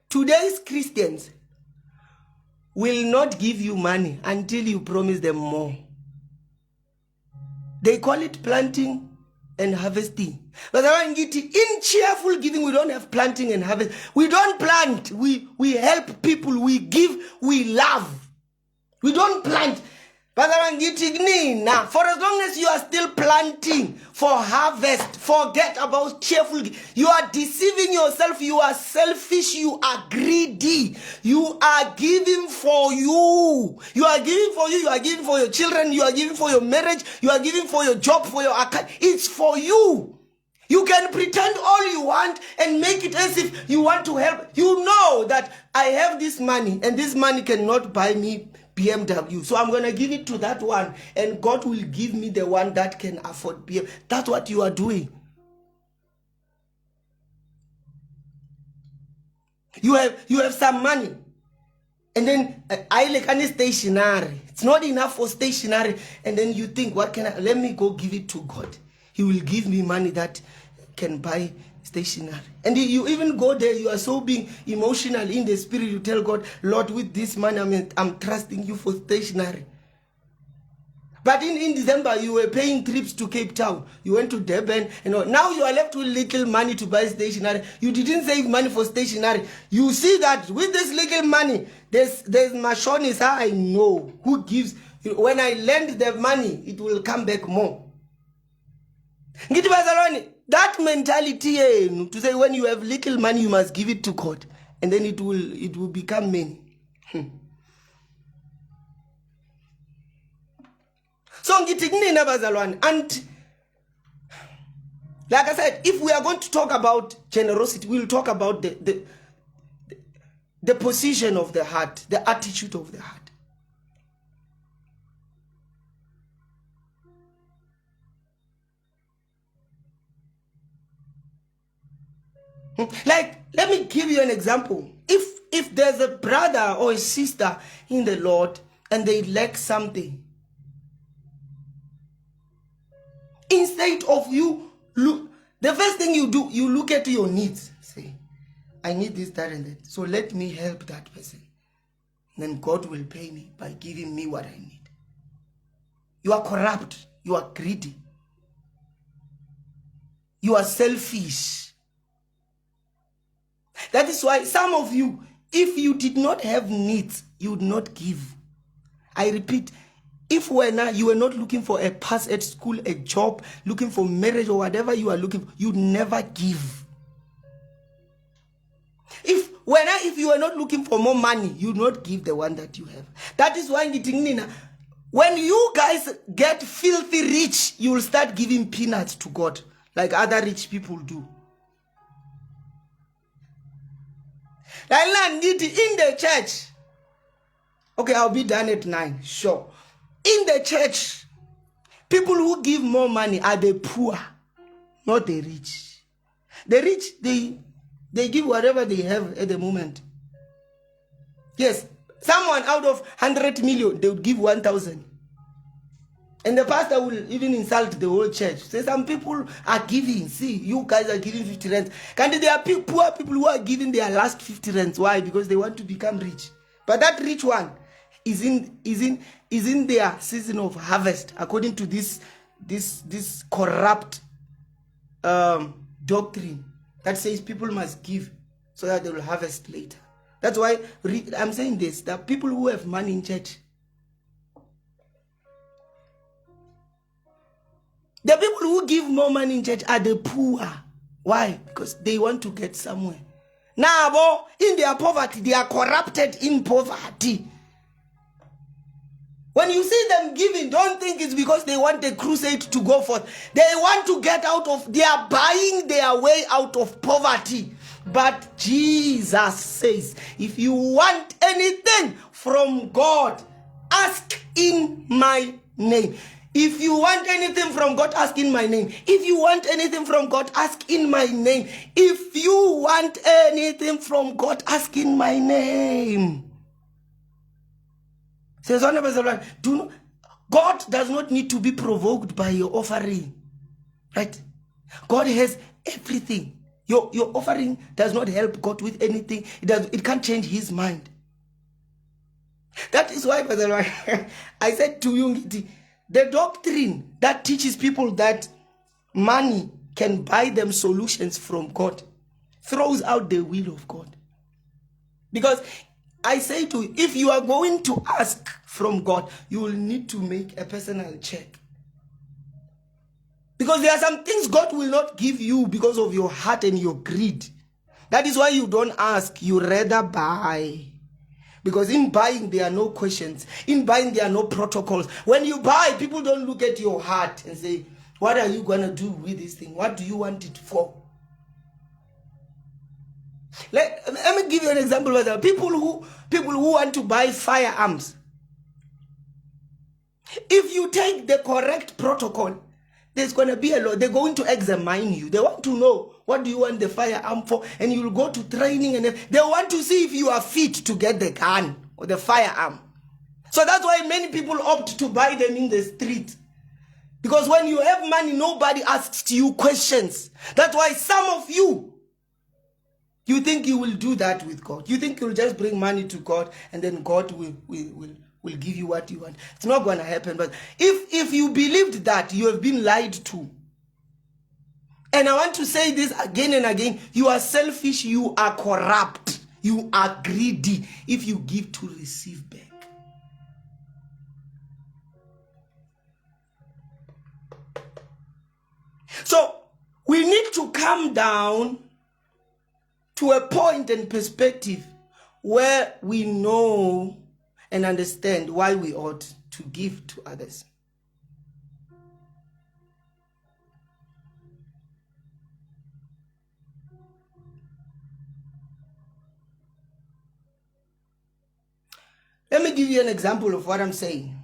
today's Christians will not give you money until you promise them more. They call it planting and harvesting. But in cheerful giving, we don't have planting and harvest. We don't plant. We help people. We give. We love. We don't plant. For as long as you are still planting for harvest, forget about cheerful. You are deceiving yourself. You are selfish. You are greedy. You are giving for you. You are giving for you. You are giving for your children. You are giving for your marriage. You are giving for your job, for your account. It's for you. You can pretend all you want and make it as if you want to help. You know that I have this money and this money cannot buy me BMW. So I'm going to give it to that one and God will give me the one that can afford BMW. That's what you are doing. You have some money and then I like any stationery. It's not enough for stationery. And then you think, what can let me go give it to God. He will give me money that can buy stationery. And you even go there, you are so being emotional in the spirit, you tell God, Lord, with this money, I'm trusting you for stationery. But in December, you were paying trips to Cape Town. You went to Durban. Now you are left with little money to buy stationery. You didn't save money for stationery. You see that with this little money, there's Mashonis, I know, who gives. When I lend the money, it will come back more. That mentality to say when you have little money, you must give it to God. And then it will become many. So, and like I said, if we are going to talk about generosity, we'll talk about the position of the heart, the attitude of the heart. Like, let me give you an example. If there's a brother or a sister in the Lord and they lack something, instead of you look, the first thing you do, you look at your needs. Say, I need this, that, and that. So let me help that person. Then God will pay me by giving me what I need. You are corrupt. You are greedy. You are selfish. That is why some of you, if you did not have needs, you would not give. I repeat, if you were not looking for a pass at school, a job, looking for marriage or whatever you are looking for, you'd never give. If you are not looking for more money, you not give the one that you have. That is why when you guys get filthy rich, you will start giving peanuts to God, like other rich people do. In the church, okay, I'll be done at 9, sure. In the church, people who give more money are the poor, not the rich. The rich, they give whatever they have at the moment. Yes, someone out of 100 million, they would give 1,000. And the pastor will even insult the whole church. Say some people are giving. See, you guys are giving 50 rands. And there are poor people who are giving their last 50 rands. Why? Because they want to become rich. But that rich one is in their season of harvest, according to this corrupt doctrine that says people must give so that they will harvest later. That's why I'm saying this, that people who have money in church, the people who give more money in church are the poor. Why? Because they want to get somewhere. Now, in their poverty, they are corrupted in poverty. When you see them giving, don't think it's because they want a crusade to go forth. They want to get they are buying their way out of poverty. But Jesus says, if you want anything from God, ask in my name. If you want anything from God, ask in my name. If you want anything from God, ask in my name. If you want anything from God, ask in my name. Says one person, God does not need to be provoked by your offering. Right? God has everything. Your offering does not help God with anything. It can't change his mind. That is why, Brother, I said to you, the doctrine that teaches people that money can buy them solutions from God throws out the will of God. Because I say to you, if you are going to ask from God, you will need to make a personal check. Because there are some things God will not give you because of your heart and your greed. That is why you don't ask, you rather buy. Because in buying, there are no questions. In buying, there are no protocols. When you buy, people don't look at your heart and say, what are you going to do with this thing? What do you want it for? Let me give you an example. People who want to buy firearms. If you take the correct protocol, there's going to be a lot. They're going to examine you. They want to know, what do you want the firearm for? And you'll go to training, and they want to see if you are fit to get the gun or the firearm. So that's why many people opt to buy them in the street. Because when you have money, nobody asks you questions. That's why some of you think you will do that with God. You think you'll just bring money to God, and then God will give you what you want. It's not going to happen. But if you believed that, you have been lied to. And I want to say this again and again. You are selfish. You are corrupt. You are greedy if you give to receive back. So we need to come down to a point and perspective where we know and understand why we ought to give to others. Let me give you an example of what I'm saying.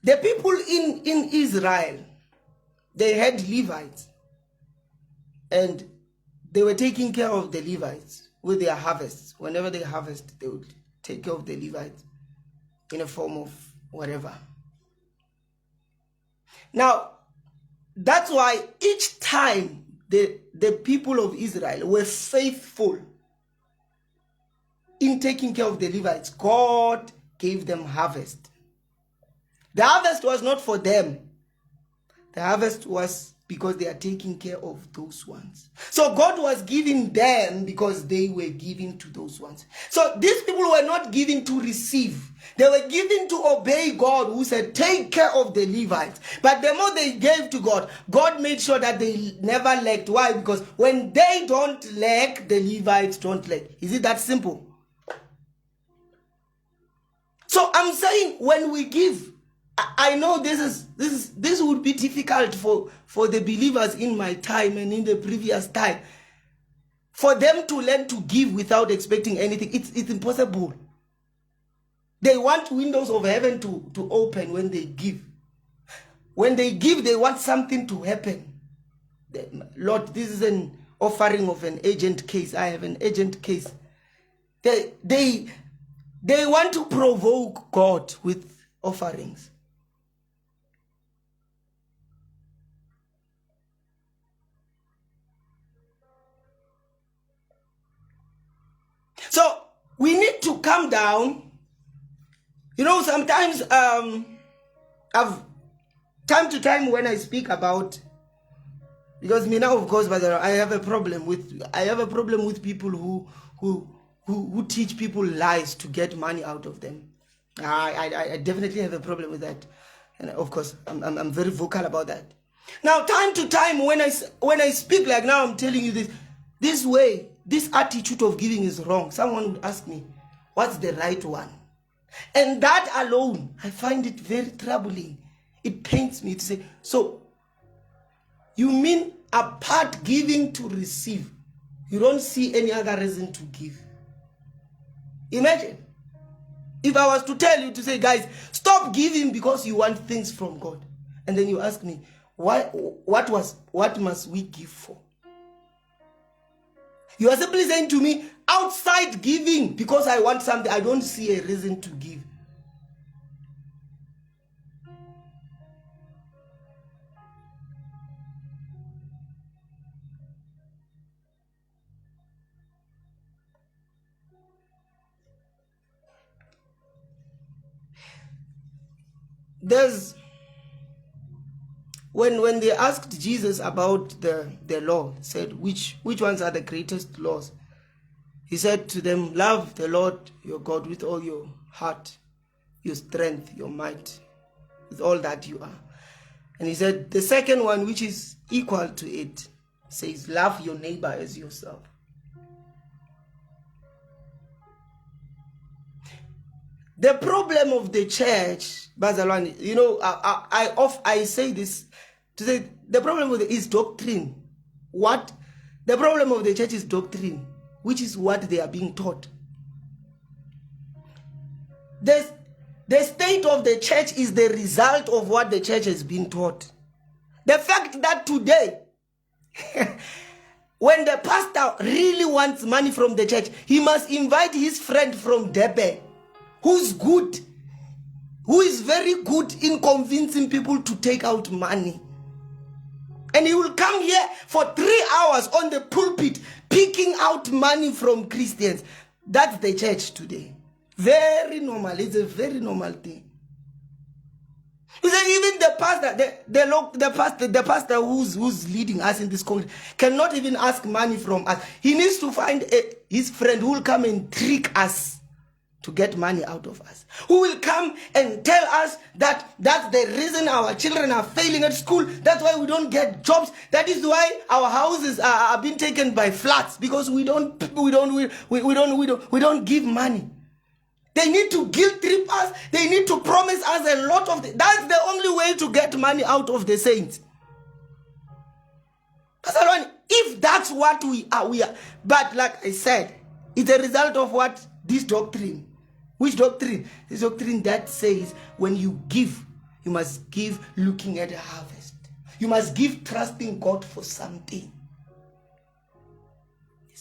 The people in Israel, they had Levites, and they were taking care of the Levites with their harvests. Whenever they harvest, they would take care of the Levites in a form of whatever. Now, that's why each time the people of Israel were faithful in taking care of the Levites, God gave them harvest. The harvest was not for them. The harvest was because they are taking care of those ones. So God was giving them because they were giving to those ones. So these people were not giving to receive. They were giving to obey God, who said, take care of the Levites. But the more they gave to God, God made sure that they never lacked. Why? Because when they don't lack, the Levites don't lack. Is it that simple? So I'm saying, when we give, I know this would be difficult for the believers in my time and in the previous time. For them to learn to give without expecting anything, it's impossible. They want windows of heaven to open when they give. When they give, they want something to happen. Lord, this is an offering of an agent case. I have an agent case. They want to provoke God with offerings. So we need to calm down. You know, sometimes I've time to time when I speak about, because me now, of course, but I have a problem with people who teach people lies to get money out of them. I definitely have a problem with that, and of course I'm very vocal about that. Now, time to time when I speak, like now, I'm telling you this way, this attitude of giving is wrong. Someone would ask me, what's the right one? And that alone, I find it very troubling. It pains me to say, so you mean apart giving to receive, you don't see any other reason to give? Imagine if I was to tell you to say, guys, stop giving because you want things from God. And then you ask me, what must we give for? You are simply saying to me, outside giving because I want something, I don't see a reason to give. There's when they asked Jesus about the law, said which ones are the greatest laws, he said to them, love the Lord your God with all your heart, your strength, your might, with all that you are. And he said the second one, which is equal to it, says love your neighbor as yourself. The problem of the church, Bazalwane, you know, I say this to say the problem is doctrine. What the problem of the church is doctrine, which is what they are being taught. The state of the church is the result of what the church has been taught. The fact that today, when the pastor really wants money from the church, he must invite his friend from Debe, who's good, who is very good in convincing people to take out money. And he will come here for 3 hours on the pulpit picking out money from Christians. That's the church today. Very normal. It's a very normal thing. You say even the pastor who's leading us in this congregation cannot even ask money from us. He needs to find his friend who will come and trick us to get money out of us, who will come and tell us that that's the reason our children are failing at school. That's why we don't get jobs. That is why our houses are being taken by floods, because we don't give money. They need to guilt trip us. They need to promise us a lot of that's the only way to get money out of the saints. If that's what we are. But like I said, it's a result of what? This doctrine. Which doctrine? This doctrine that says when you give, you must give looking at a harvest. You must give trusting God for something.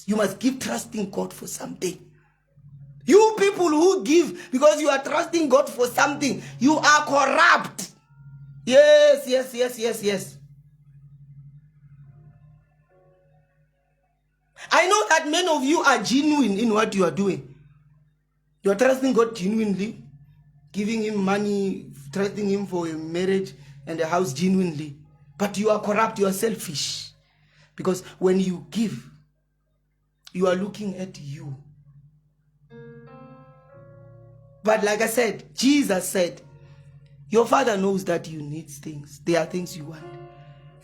You must give trusting God for something. You people who give because you are trusting God for something, you are corrupt. Yes. I know that many of you are genuine in what you are doing. You are trusting God genuinely, giving him money, trusting him for a marriage and a house genuinely. But you are corrupt, you are selfish. Because when you give, you are looking at you. But like I said, Jesus said, your Father knows that you need things. There are things you want.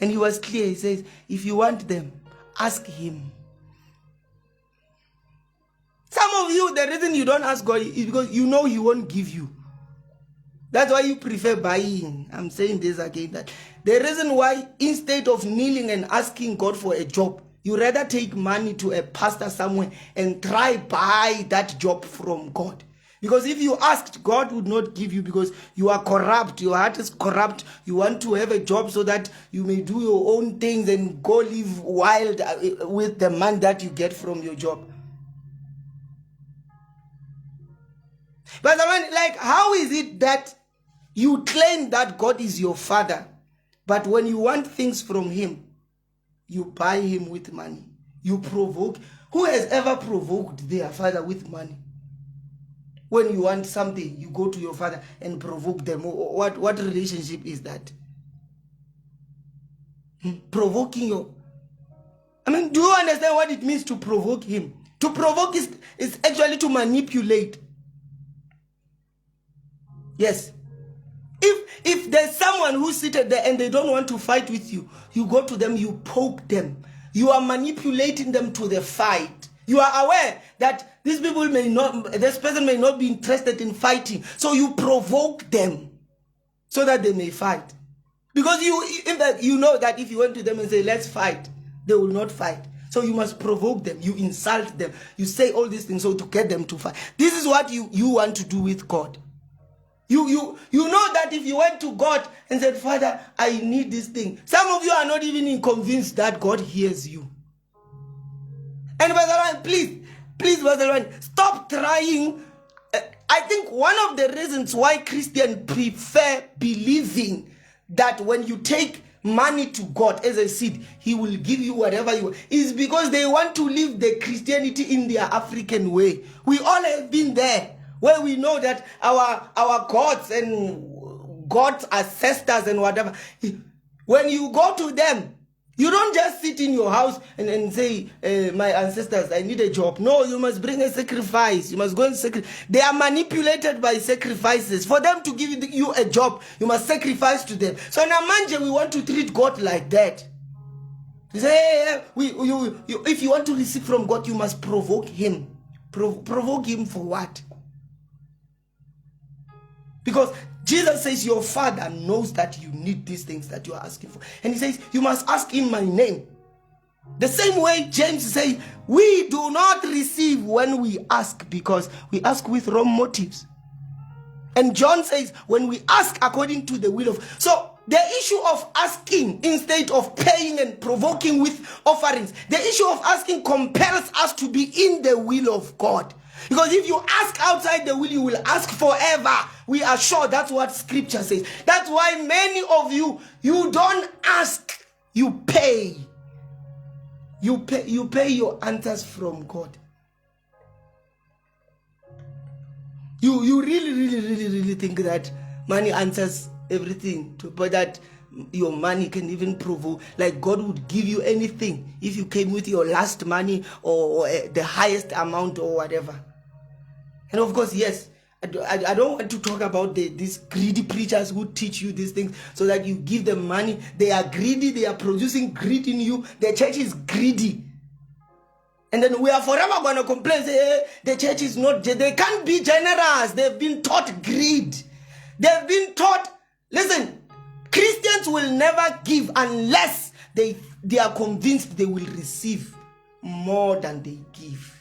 And he was clear. He says, if you want them, ask him. Some of you, the reason you don't ask God is because you know he won't give you. That's why you prefer buying. I'm saying this again. That the reason why instead of kneeling and asking God for a job, you rather take money to a pastor somewhere and try buy that job from God. Because if you asked, God would not give you because you are corrupt. Your heart is corrupt. You want to have a job so that you may do your own things and go live wild with the money that you get from your job. But I mean, like, how is it that you claim that God is your father, but when you want things from him, you buy him with money? You provoke. Who has ever provoked their father with money? When you want something, you go to your father and provoke them. What relationship is that? Provoking your... I mean, do you understand what it means to provoke him? To provoke is actually to manipulate. Yes. If there's someone who's seated there and they don't want to fight with you, you go to them, you poke them. You are manipulating them to the fight. You are aware that these people this person may not be interested in fighting. So you provoke them so that they may fight. Because you know that if you went to them and say, let's fight, they will not fight. So you must provoke them. You insult them. You say all these things so to get them to fight. This is what you want to do with God. You know that if you went to God and said, Father, I need this thing. Some of you are not even convinced that God hears you. And Brother Ryan, please, Brother Ryan, stop trying. I think one of the reasons why Christians prefer believing that when you take money to God as a seed, he will give you whatever you want, is because they want to live the Christianity in their African way. We all have been there, where we know that our gods and God's ancestors and whatever, when you go to them, you don't just sit in your house and say, my ancestors, I need a job. No, you must bring a sacrifice. You must go and sacrifice. They are manipulated by sacrifices. For them to give you a job, you must sacrifice to them. So in Amanje, we want to treat God like that. You say, hey, if you want to receive from God, you must provoke him. Provoke him for what? Because Jesus says your Father knows that you need these things that you are asking for. And he says, you must ask in my name. The same way James says, we do not receive when we ask because we ask with wrong motives. And John says, when we ask according to the will of... So the issue of asking instead of paying and provoking with offerings, the issue of asking compels us to be in the will of God. Because if you ask outside the will, you will ask forever. We are sure that's what scripture says. That's why many of you don't ask, you pay. You pay your answers from God. You really think that money answers everything, but that your money can even provoke, like God would give you anything if you came with your last money or the highest amount or whatever. And of course, yes, I don't want to talk about these greedy preachers who teach you these things so that you give them money. They are greedy. They are producing greed in you. The church is greedy. And then we are forever going to complain, say, hey, the church is not, they can't be generous. They've been taught greed. They've been taught, listen, Christians will never give unless they are convinced they will receive more than they give.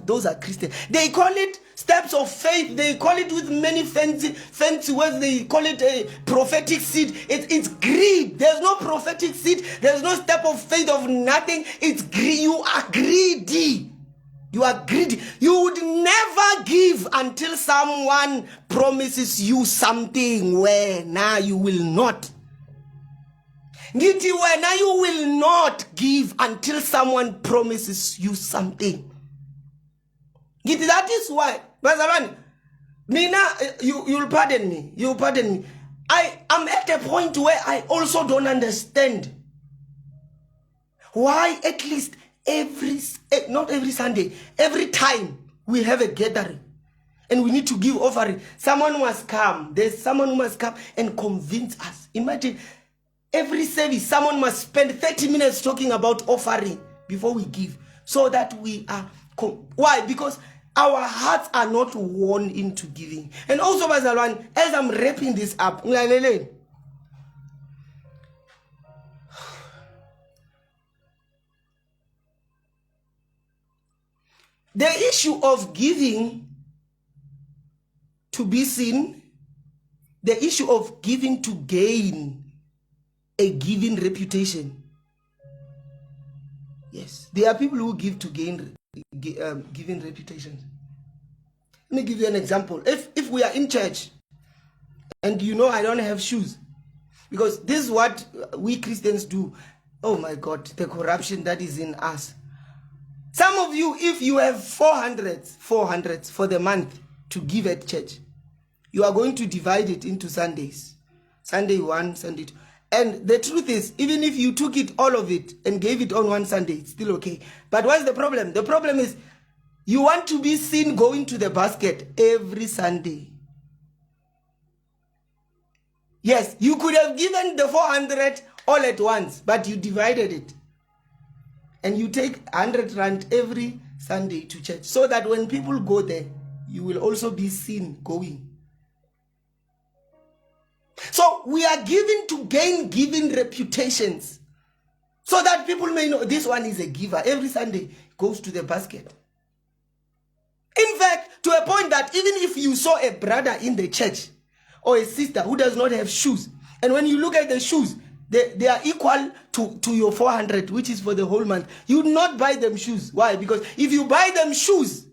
Those are Christians. They call it steps of faith. They call it with many fancy words. They call it a prophetic seed. It's greed. There's no prophetic seed. There's no step of faith of nothing. It's greed. You are greedy. You are greedy. You would never give until someone promises you something where now you will not. Now you will not give until someone promises you something. That is why, Brother Rani, you'll pardon me. You'll pardon me. I'm at a point where I also don't understand why at least not every Sunday, every time we have a gathering and we need to give offering, someone must come. There's someone who must come and convince us. Imagine every service, someone must spend 30 minutes talking about offering before we give, so that we are... Why? Because our hearts are not worn into giving. And also, Bazalwan, as I'm wrapping this up, the issue of giving to be seen, the issue of giving to gain a given reputation. Yes, there are people who give to gain given reputations. Let me give you an example. If we are in church and I don't have shoes, because this is what we Christians do. Oh my God, the corruption that is in us. Some of you, if you have 400 for the month to give at church, you are going to divide it into Sundays. Sunday 1, Sunday 2. And the truth is, even if you took it, all of it, and gave it on one Sunday, it's still okay. But what's the problem? The problem is you want to be seen going to the basket every Sunday. Yes, you could have given the 400 all at once, but you divided it. And you take 100 rand every Sunday to church, so that when people go there, you will also be seen going. So we are given to gain given reputations, so that people may know this one is a giver. Every Sunday goes to the basket. In fact, to a point that even if you saw a brother in the church or a sister who does not have shoes, and when you look at the shoes, they are equal to your 400, which is for the whole month, you would not buy them shoes. Why? Because if you buy them shoes,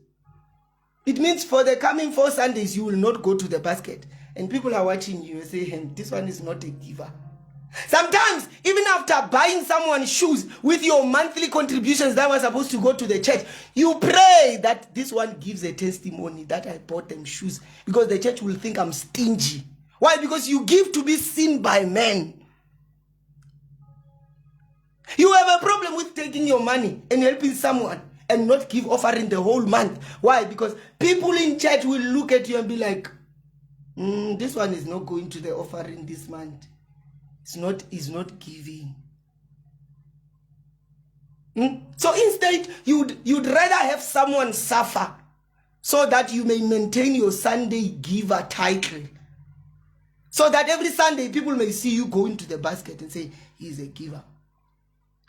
it means for the coming 4 Sundays, you will not go to the basket. And people are watching you and say, hey, this one is not a giver. Sometimes, even after buying someone shoes with your monthly contributions that were supposed to go to the church, you pray that this one gives a testimony that I bought them shoes, because the church will think I'm stingy. Why? Because you give to be seen by men. You have a problem with taking your money and helping someone and not give offering the whole month. Why? Because people in church will look at you and be like, this one is not going to the offering this month. It's not giving. So instead, you'd rather have someone suffer so that you may maintain your Sunday giver title. So that every Sunday people may see you go into the basket and say, he's a giver.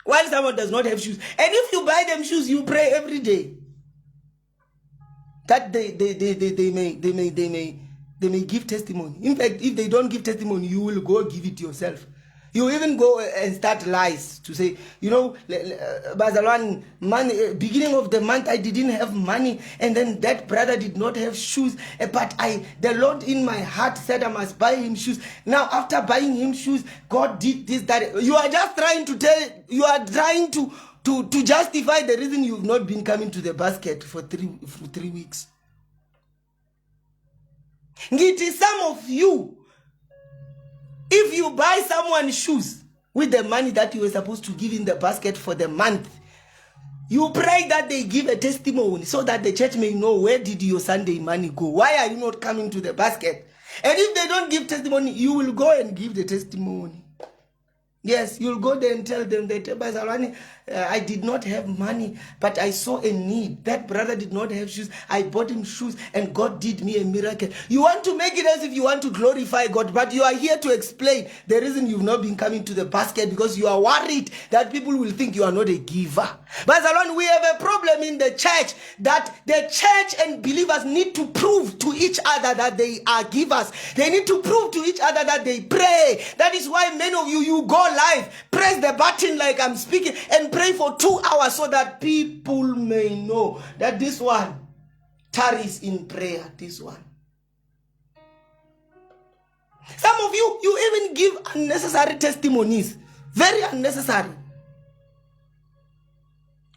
While someone does not have shoes. And if you buy them shoes, you pray every day that they may give testimony. In fact, if they don't give testimony, you will go give it yourself. You even go and start lies to say, Bazalwan, money, beginning of the month I didn't have money, and then that brother did not have shoes, but the Lord in my heart said I must buy him shoes. Now after buying him shoes, God did this, that. You are just trying to justify the reason you've not been coming to the basket for 3 weeks. It is some of you. If you buy someone shoes with the money that you were supposed to give in the basket for the month, you pray that they give a testimony so that the church may know, where did your Sunday money go? Why are you not coming to the basket? And if they don't give testimony, you will go and give the testimony. Yes, you'll go there and tell them that I did not have money, but I saw a need. That brother did not have shoes. I bought him shoes and God did me a miracle. You want to make it as if you want to glorify God, but you are here to explain the reason you've not been coming to the basket, because you are worried that people will think you are not a giver. But we have a problem in the church, that the church and believers need to prove to each other that they are givers. They need to prove to each other that they pray. That is why many of you go live, press the button like I'm speaking, and pray for 2 hours so that people may know that this one tarries in prayer. This one. Some of you even give unnecessary testimonies. Very unnecessary.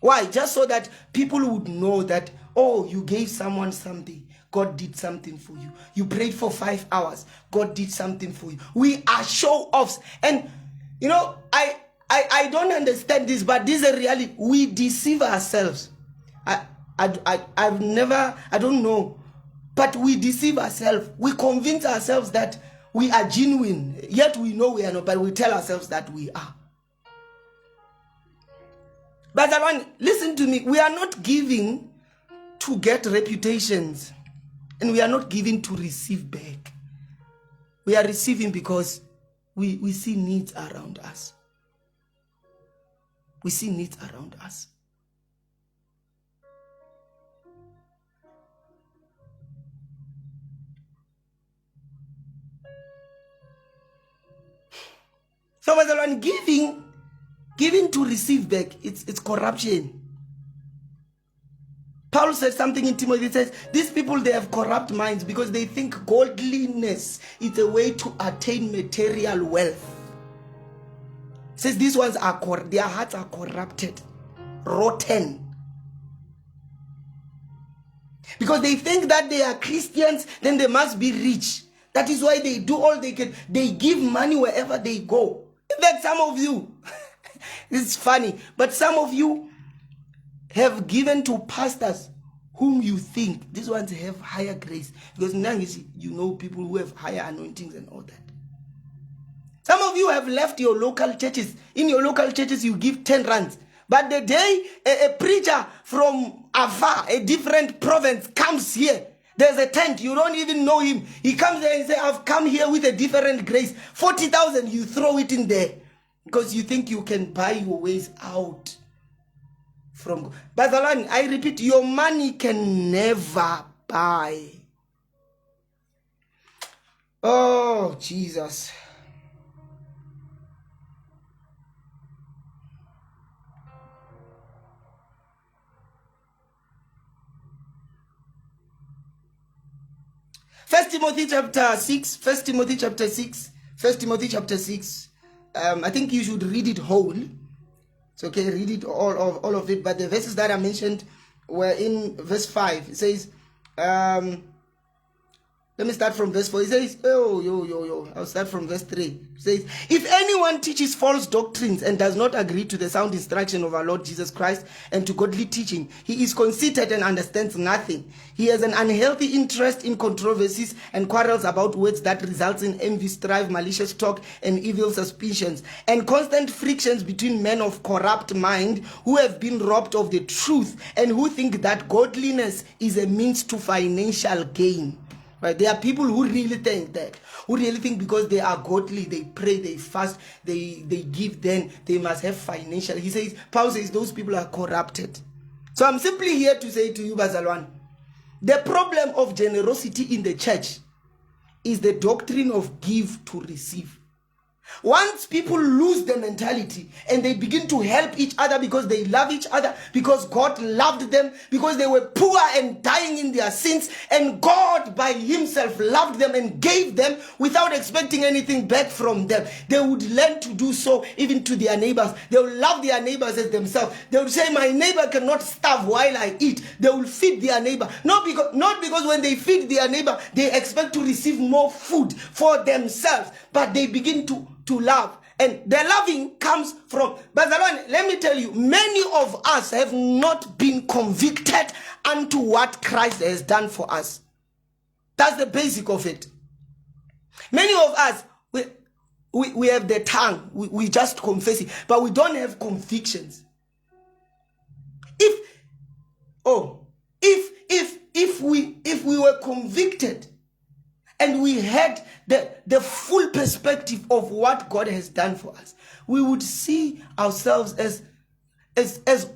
Why? Just so that people would know that, oh, you gave someone something. God did something for you. You prayed for 5 hours, God did something for you. We are show-offs. And, you know, I don't understand this, but this is a reality. We deceive ourselves. I've never, I don't know, but we deceive ourselves. We convince ourselves that we are genuine, yet we know we are not, but we tell ourselves that we are. But listen to me, we are not giving to get reputations, and we are not giving to receive back. We are receiving because we see needs around us. We see needs around us. So when giving to receive back, it's corruption. Paul said something in Timothy. He says, these people, they have corrupt minds because they think godliness is a way to attain material wealth. He says these ones are, their hearts are corrupted, rotten. Because they think that they are Christians, then they must be rich. That is why they do all they can. They give money wherever they go. In fact, some of you, it's funny, but some of you have given to pastors whom you think these ones have higher grace. Because now you know people who have higher anointings and all that. Some of you have left your local churches. In your local churches, you give 10 rands. But the day a preacher from afar, a different province, comes here, there's a tent, you don't even know him. He comes there and says, I've come here with a different grace. 40,000, you throw it in there. Because you think you can buy your ways out from God. But I repeat, your money can never buy. Oh, Jesus. First Timothy chapter 6. I think you should read it whole. It's okay, read it all of it. But the verses that I mentioned were in verse 5. It says, let me start from verse 4. It says, I'll start from verse 3. It says, if anyone teaches false doctrines and does not agree to the sound instruction of our Lord Jesus Christ and to godly teaching, he is conceited and understands nothing. He has an unhealthy interest in controversies and quarrels about words that results in envy, strife, malicious talk, and evil suspicions, and constant frictions between men of corrupt mind who have been robbed of the truth and who think that godliness is a means to financial gain. Right? There are people who really think that, who really think because they are godly, they pray, they fast, they give, then they must have financial. Paul says those people are corrupted. So I'm simply here to say to you, Bazalwan, the problem of generosity in the church is the doctrine of give to receive. Once people lose the mentality and they begin to help each other because they love each other, because God loved them, because they were poor and dying in their sins, and God by himself loved them and gave them without expecting anything back from them, they would learn to do so even to their neighbors. They will love their neighbors as themselves. They will say, my neighbor cannot starve while I eat. They will feed their neighbor. Not because when they feed their neighbor, they expect to receive more food for themselves, but they begin to love. And the loving comes from, but let me tell you, many of us have not been convicted unto what Christ has done for us. That's the basic of it. Many of us, we have the tongue, we just confess it, but we don't have convictions. If we were convicted and we had the full perspective of what God has done for us, we would see ourselves as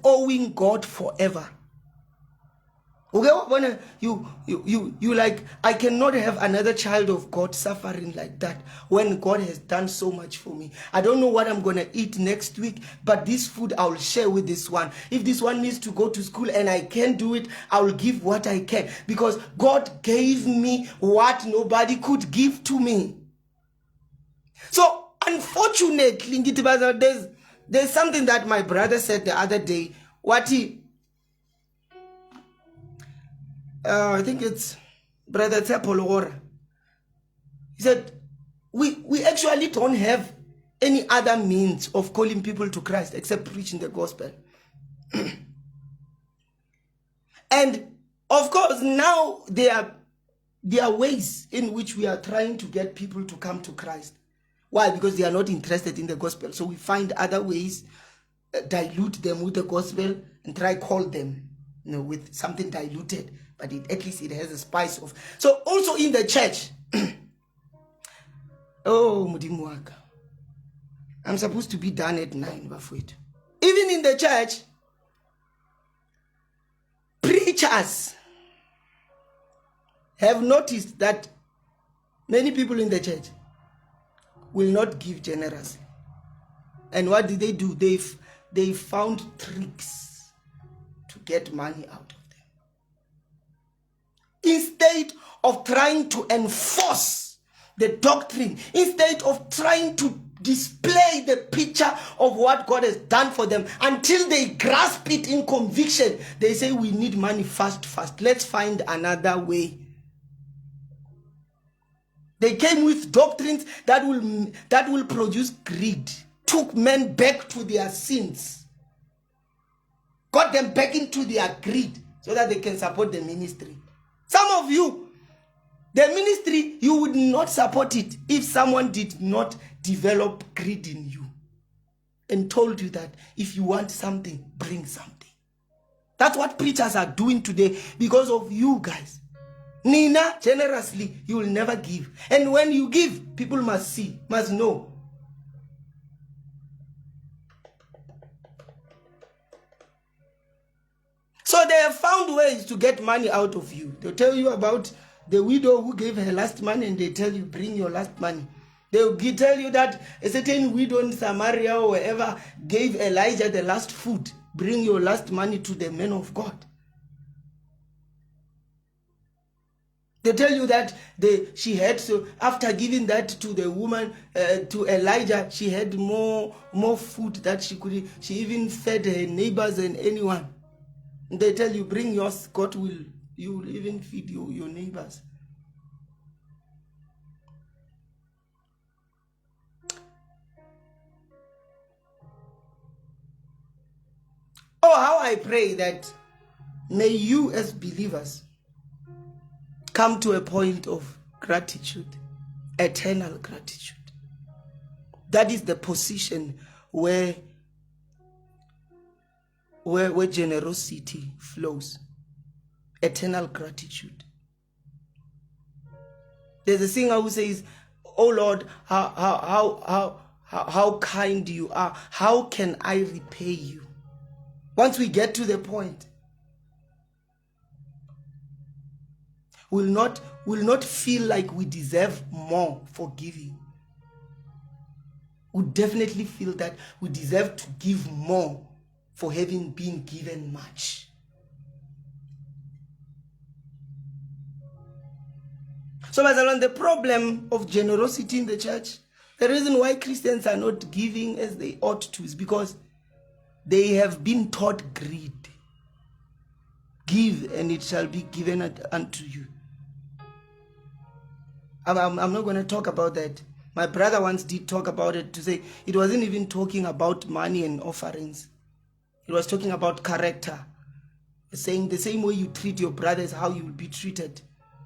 owing God forever. Okay, you like, I cannot have another child of God suffering like that when God has done so much for me. I don't know what I'm going to eat next week, but this food I'll share with this one. If this one needs to go to school and I can't do it, I'll give what I can, because God gave me what nobody could give to me. So unfortunately, there's something that my brother said the other day. I think it's Brother Tsepologora. He said, we actually don't have any other means of calling people to Christ except preaching the gospel. And of course, now there are ways in which we are trying to get people to come to Christ. Why? Because they are not interested in the gospel. So we find other ways, dilute them with the gospel, and try call them, with something diluted. But at least it has a spice of. So also in the church, oh, Mudimuaka, I'm supposed to be done at 9, Bafwit. Even in the church, preachers have noticed that many people in the church will not give generously. And what did they do? They found tricks to get money out of them. Instead of trying to enforce the doctrine, instead of trying to display the picture of what God has done for them until they grasp it in conviction, they say, we need money fast. Let's find another way. They came with doctrines that will produce greed, took men back to their sins, got them back into their greed so that they can support the ministry. Some of you, the ministry, you would not support it if someone did not develop greed in you and told you that if you want something, bring something. That's what preachers are doing today because of you guys. Nina, generously, you will never give. And when you give, people must see, must know. So they have found ways to get money out of you. They'll tell you about the widow who gave her last money, and they tell you, bring your last money. They'll tell you that a certain widow in Samaria or wherever gave Elijah the last food. Bring your last money to the men of God. They tell you that she had, so after giving that to the woman, to Elijah, she had more food that she could. She even fed her neighbors and anyone. And they tell you, bring yours, God will. You will even feed your neighbors. Oh, how I pray that may you as believers come to a point of gratitude, eternal gratitude. That is the position where generosity flows. Eternal gratitude. There's a singer who says, "Oh Lord, how kind you are. How can I repay you?" Once we get to the point, will not feel like we deserve more for giving. We definitely feel that we deserve to give more for having been given much. So, the problem of generosity in the church, the reason why Christians are not giving as they ought to is because they have been taught greed. Give and it shall be given unto you. I'm not going to talk about that. My brother once did talk about it, to say it wasn't even talking about money and offerings. It was talking about character. Saying the same way you treat your brother is how you will be treated.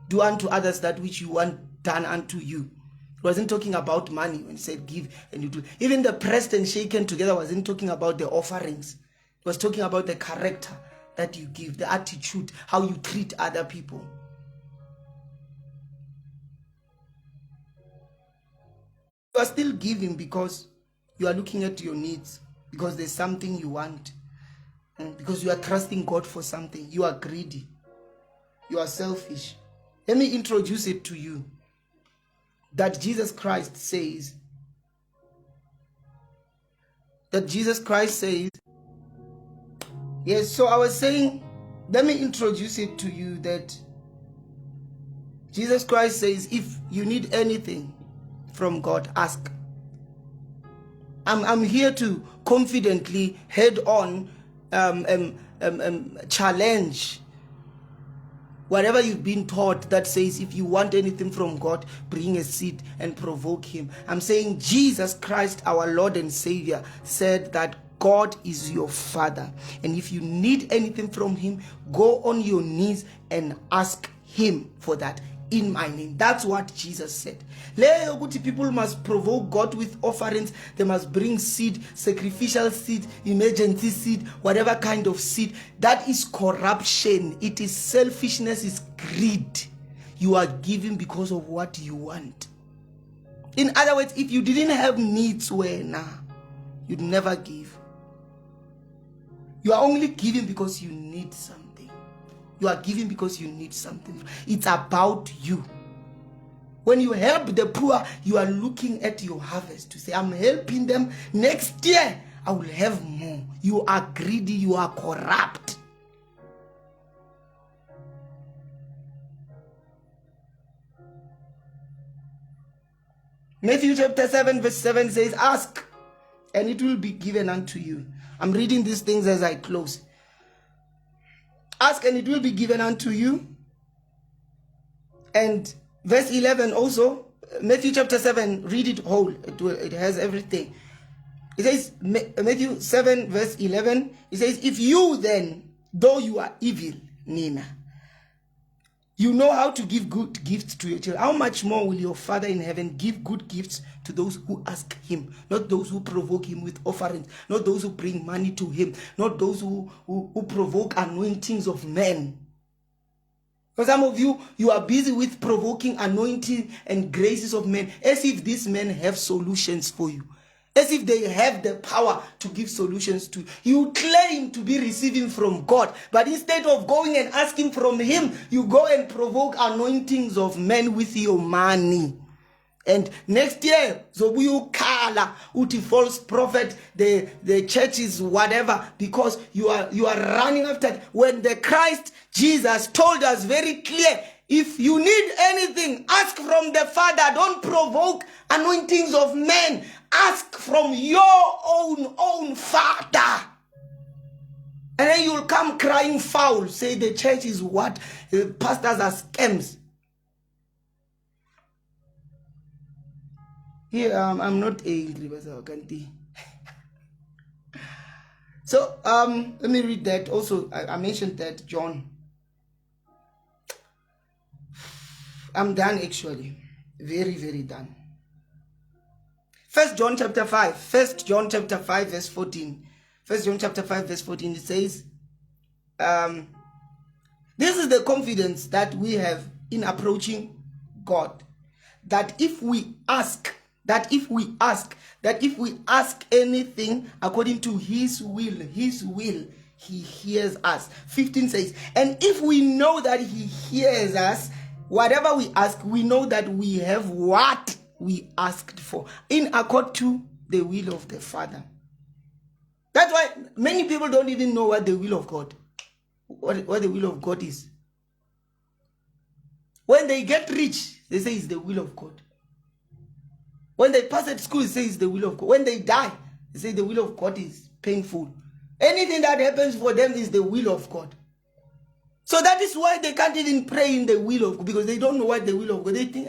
Do unto others that which you want done unto you. It wasn't talking about money when it said give and you do. Even the pressed and shaken together wasn't talking about the offerings. It was talking about the character that you give, the attitude, how you treat other people. You are still giving because you are looking at your needs, because there's something you want, because you are trusting God for something. You are greedy. You are selfish. Let me introduce it to you. That Jesus Christ says, yes, so I was saying, let me introduce it to you that Jesus Christ says, if you need anything from God, ask. I'm here to confidently head on challenge whatever you've been taught that says if you want anything from God, bring a seed and provoke him. I'm saying Jesus Christ, our Lord and Savior, said that God is your Father. And if you need anything from him, go on your knees and ask him for that in my name. That's what Jesus said. People must provoke God with offerings. They must bring seed, sacrificial seed, emergency seed, whatever kind of seed. That is corruption. It is selfishness, it's greed. You are giving because of what you want. In other words, if you didn't have needs, you'd never give. You are only giving because you need something. You are giving because you need something. It's about you. When you help the poor, you are looking at your harvest to say, I'm helping them. Next year, I will have more. You are greedy. You are corrupt. Matthew chapter 7 verse 7 says, ask and it will be given unto you. I'm reading these things as I close. Ask and it will be given unto you. And verse 11 also, Matthew chapter 7, read it whole. It has everything. It says, Matthew 7 verse 11, it says, if you then, though you are evil, Nina, you know how to give good gifts to your children, how much more will your Father in heaven give good gifts to those who ask him? Not those who provoke him with offerings, not those who bring money to him, not those who provoke anointings of men. For some of you, you are busy with provoking anointing and graces of men, as if these men have solutions for you. As if they have the power to give solutions to you. You claim to be receiving from God, but instead of going and asking from him, you go and provoke anointings of men with your money. And next year, Zobuyu Kala, Uti false prophet, the church is whatever, because you are running after it. When the Christ Jesus told us very clear, if you need anything, ask from the Father. Don't provoke anointings of men. Ask from your own Father. And then you'll come crying foul. Say the church is what? Pastors are scams. Here, I'm not angry, so let me read that. Also, I mentioned that John. I'm done actually. Very, very done. 1 John chapter 5. 1 John chapter 5 verse 14. 1 John chapter 5 verse 14. It says, this is the confidence that we have in approaching God. That if we ask anything according to his will, he hears us. 15 says, and if we know that he hears us, whatever we ask, we know that we have what we asked for in accord to the will of the Father. That's why many people don't even know what the will of God, what the will of God is. When they get rich, they say it's the will of God. When they pass at school, they say it's the will of God. When they die, they say the will of God is painful. Anything that happens for them is the will of God. So that is why they can't even pray in the will of God, because they don't know what the will of God. They think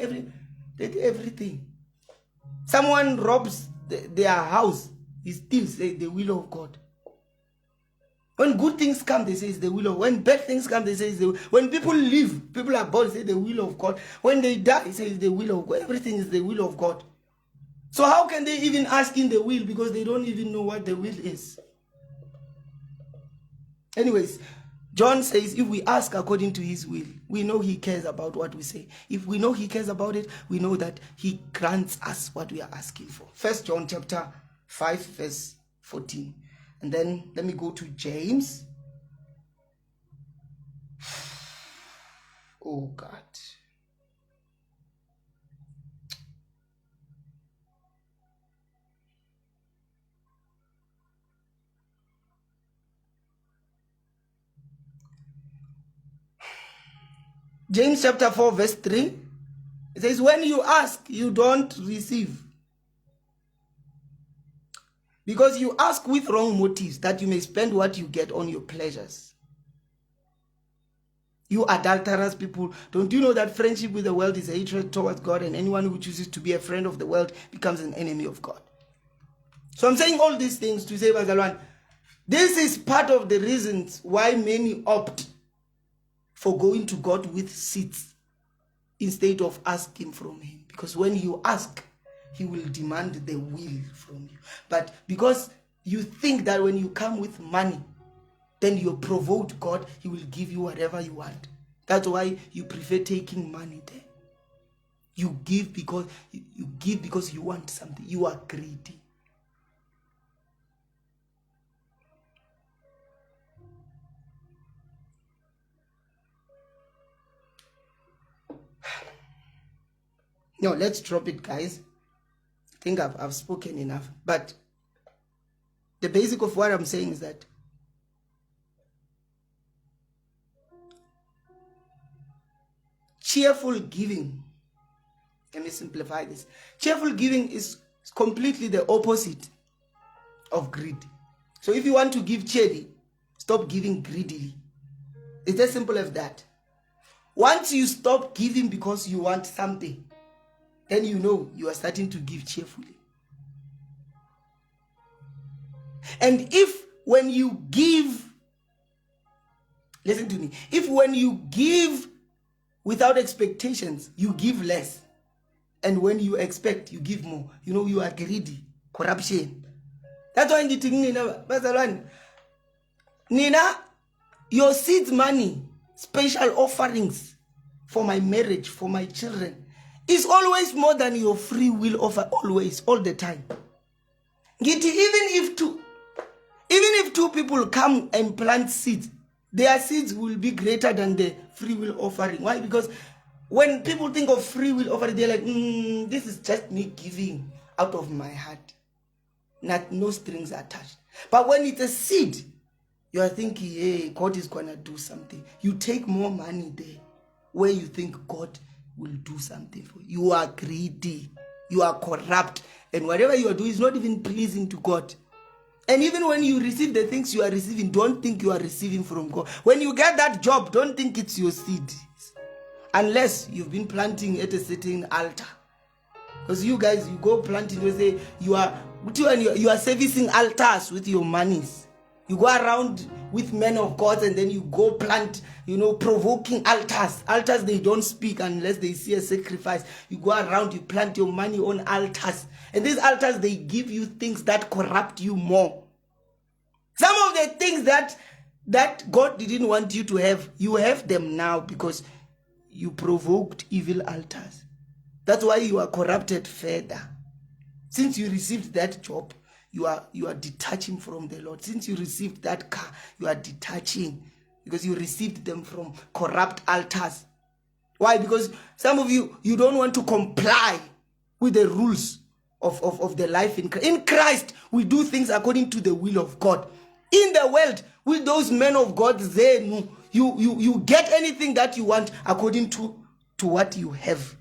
everything. Someone robs their house, he still says the will of God. When good things come, they say it's the will of God. When bad things come, they say it's the will. When people live, people are born, say the will of God. When they die, they say it's the will of God. Everything is the will of God. So how can they even ask in the will, because they don't even know what the will is? Anyways, John says if we ask according to his will, we know he cares about what we say. If we know he cares about it, we know that he grants us what we are asking for. 1 John chapter 5 verse 14. And then let me go to James. Oh God. James chapter 4 verse 3. It says, when you ask, you don't receive. Because you ask with wrong motives, that you may spend what you get on your pleasures. You adulterous people, don't you know that friendship with the world is hatred towards God, and anyone who chooses to be a friend of the world becomes an enemy of God? So I'm saying all these things to say, Bazalwan, this is part of the reasons why many opt for going to God with seeds instead of asking from him. Because when you ask, he will demand the will from you. But because you think that when you come with money, then you provoke God, he will give you whatever you want. That's why you prefer taking money there. You give because you want something. You are greedy. No, let's drop it, guys. I think I've spoken enough. But the basic of what I'm saying is that cheerful giving, let me simplify this. Cheerful giving is completely the opposite of greed. So if you want to give charity, stop giving greedily. It's as simple as that. Once you stop giving because you want something, then you know you are starting to give cheerfully. And if when you give, listen to me, if when you give without expectations, you give less, and when you expect, you give more, you know you are greedy, corruption. That's why Nina, your seed money, special offerings for my marriage, for my children, is always more than your free will offer, always, all the time. Even if two people come and plant seeds, their seeds will be greater than the free will offering. Why? Because when people think of free will offering, they're like, this is just me giving out of my heart. No strings attached. But when it's a seed, you are thinking, hey, God is going to do something. You take more money there where you think God will do something for you. You are greedy. You are corrupt. And whatever you are doing is not even pleasing to God. And even when you receive the things you are receiving, don't think you are receiving from God. When you get that job, don't think it's your seed. Unless you've been planting at a certain altar. Because you guys, you go planting, you say you are servicing altars with your monies. You go around with men of God and then you go plant, provoking altars. Altars, they don't speak unless they see a sacrifice. You go around, you plant your money on altars. And these altars, they give you things that corrupt you more. Some of the things that God didn't want you to have, you have them now because you provoked evil altars. That's why you are corrupted further. Since you received that job, you are detaching from the Lord. Since you received that car, you are detaching because you received them from corrupt altars. Why? Because some of you don't want to comply with the rules of the life in Christ. In Christ, we do things according to the will of God. In the world, with those men of God, then you get anything that you want according to what you have.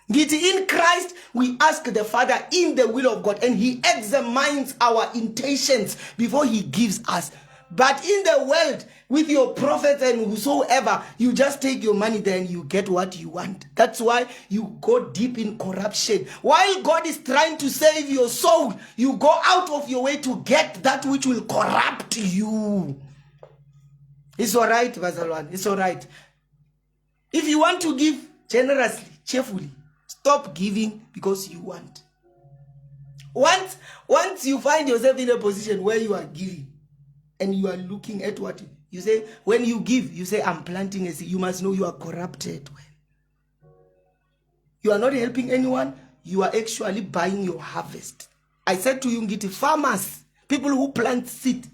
In Christ, we ask the Father in the will of God, and he examines our intentions before he gives us. But in the world, with your prophets and whosoever, you just take your money there and you get what you want. That's why you go deep in corruption. While God is trying to save your soul, you go out of your way to get that which will corrupt you. It's all right, Vazalwan. It's all right. If you want to give generously, cheerfully, stop giving because you want. Once you find yourself in a position where you are giving and you are looking at what you say, when you give, you say, I'm planting a seed. You must know you are corrupted. You are not helping anyone. You are actually buying your harvest. I said to you, Ngiti, farmers, people who plant seed,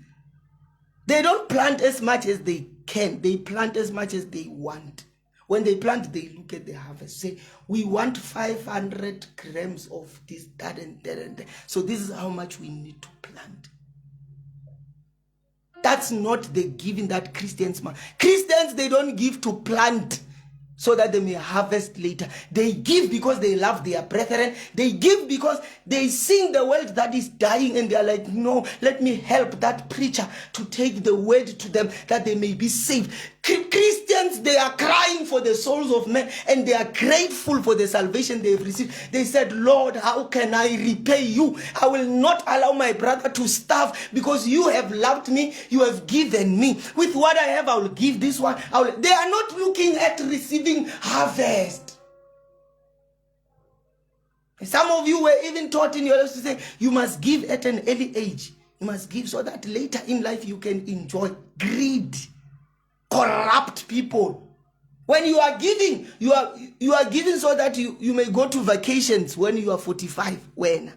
they don't plant as much as they can. They plant as much as they want. When they plant, they look at the harvest. Say, we want 500 grams of this, that, and that, and that. So this is how much we need to plant. That's not the giving that Christians want. Christians, they don't give to plant so that they may harvest later. They give because they love their brethren. They give because they see the world that is dying and they are like, no, let me help that preacher to take the word to them that they may be saved. Christians, they are crying for the souls of men, and they are grateful for the salvation they have received. They said, Lord, how can I repay you? I will not allow my brother to starve, because you have loved me, you have given me. With what I have, I will give this one. They are not looking at receiving harvest. Some of you were even taught in your lives to say, you must give at an early age. You must give so that later in life you can enjoy. Greed. Corrupt people. When you are giving, you are giving so that you may go to vacations when you are 45. When?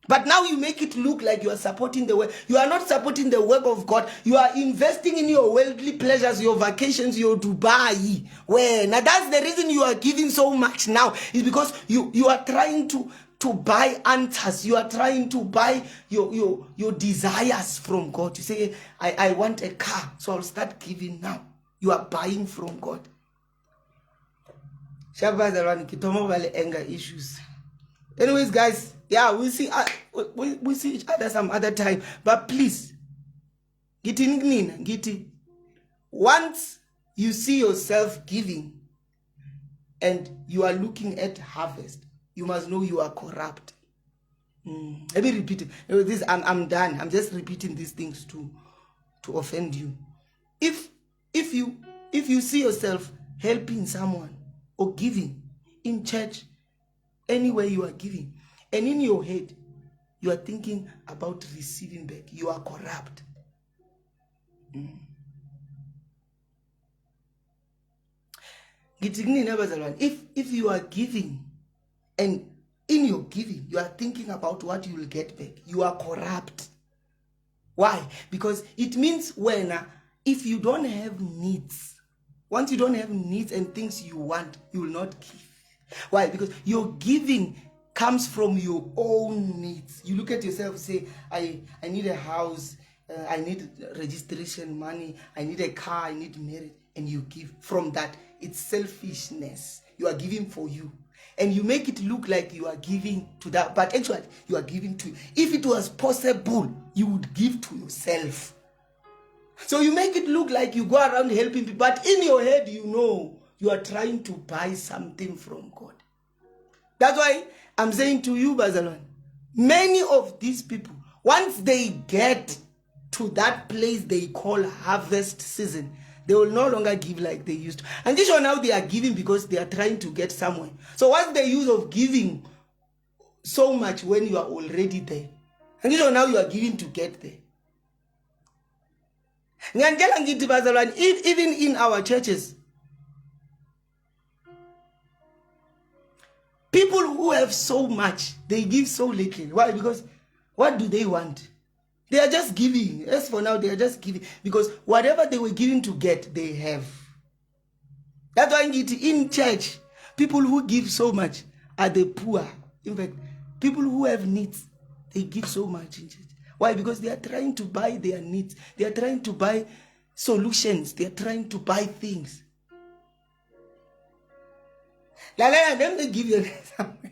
But now you make it look like you are supporting the work. You are not supporting the work of God. You are investing in your worldly pleasures, your vacations, your Dubai. When? Now that's the reason you are giving so much now. Is because you are trying to buy answers. You are trying to buy your desires from God. You say, I want a car, so I'll start giving now. You are buying from God. Anger issues. Anyways, guys, yeah, we'll see each other some other time. But please, once you see yourself giving and you are looking at harvest, you must know you are corrupt. Let me repeat it. I'm done. I'm just repeating these things to offend you. If you see yourself helping someone or giving in church, anywhere you are giving, and in your head you are thinking about receiving back, you are corrupt. If you are giving, and in your giving you are thinking about what you will get back, you are corrupt. Why? Because it means if you don't have needs, once you don't have needs and things you want, you will not give. Why? Because your giving comes from your own needs. You look at yourself and say, I need a house, I need registration money, I need a car, I need marriage, and you give from that. It's selfishness. You are giving for you. And you make it look like you are giving to that, but actually you are giving to you. If it was possible, you would give to yourself. So you make it look like you go around helping people, but in your head you know you are trying to buy something from God. That's why I'm saying to you, Bazalwane, many of these people, once they get to that place they call harvest season, they will no longer give like they used to. And this one now they are giving because they are trying to get somewhere. So what's the use of giving so much when you are already there? And this one now you are giving to get there. Even in our churches, people who have so much, they give so little. Why? Because what do they want? They are just giving. As for now, they are just giving. Because whatever they were giving to get, they have. That's why in church, people who give so much are the poor. In fact, people who have needs, they give so much in church. Why? Because they are trying to buy their needs. They are trying to buy solutions. They are trying to buy things. Let me give you an example.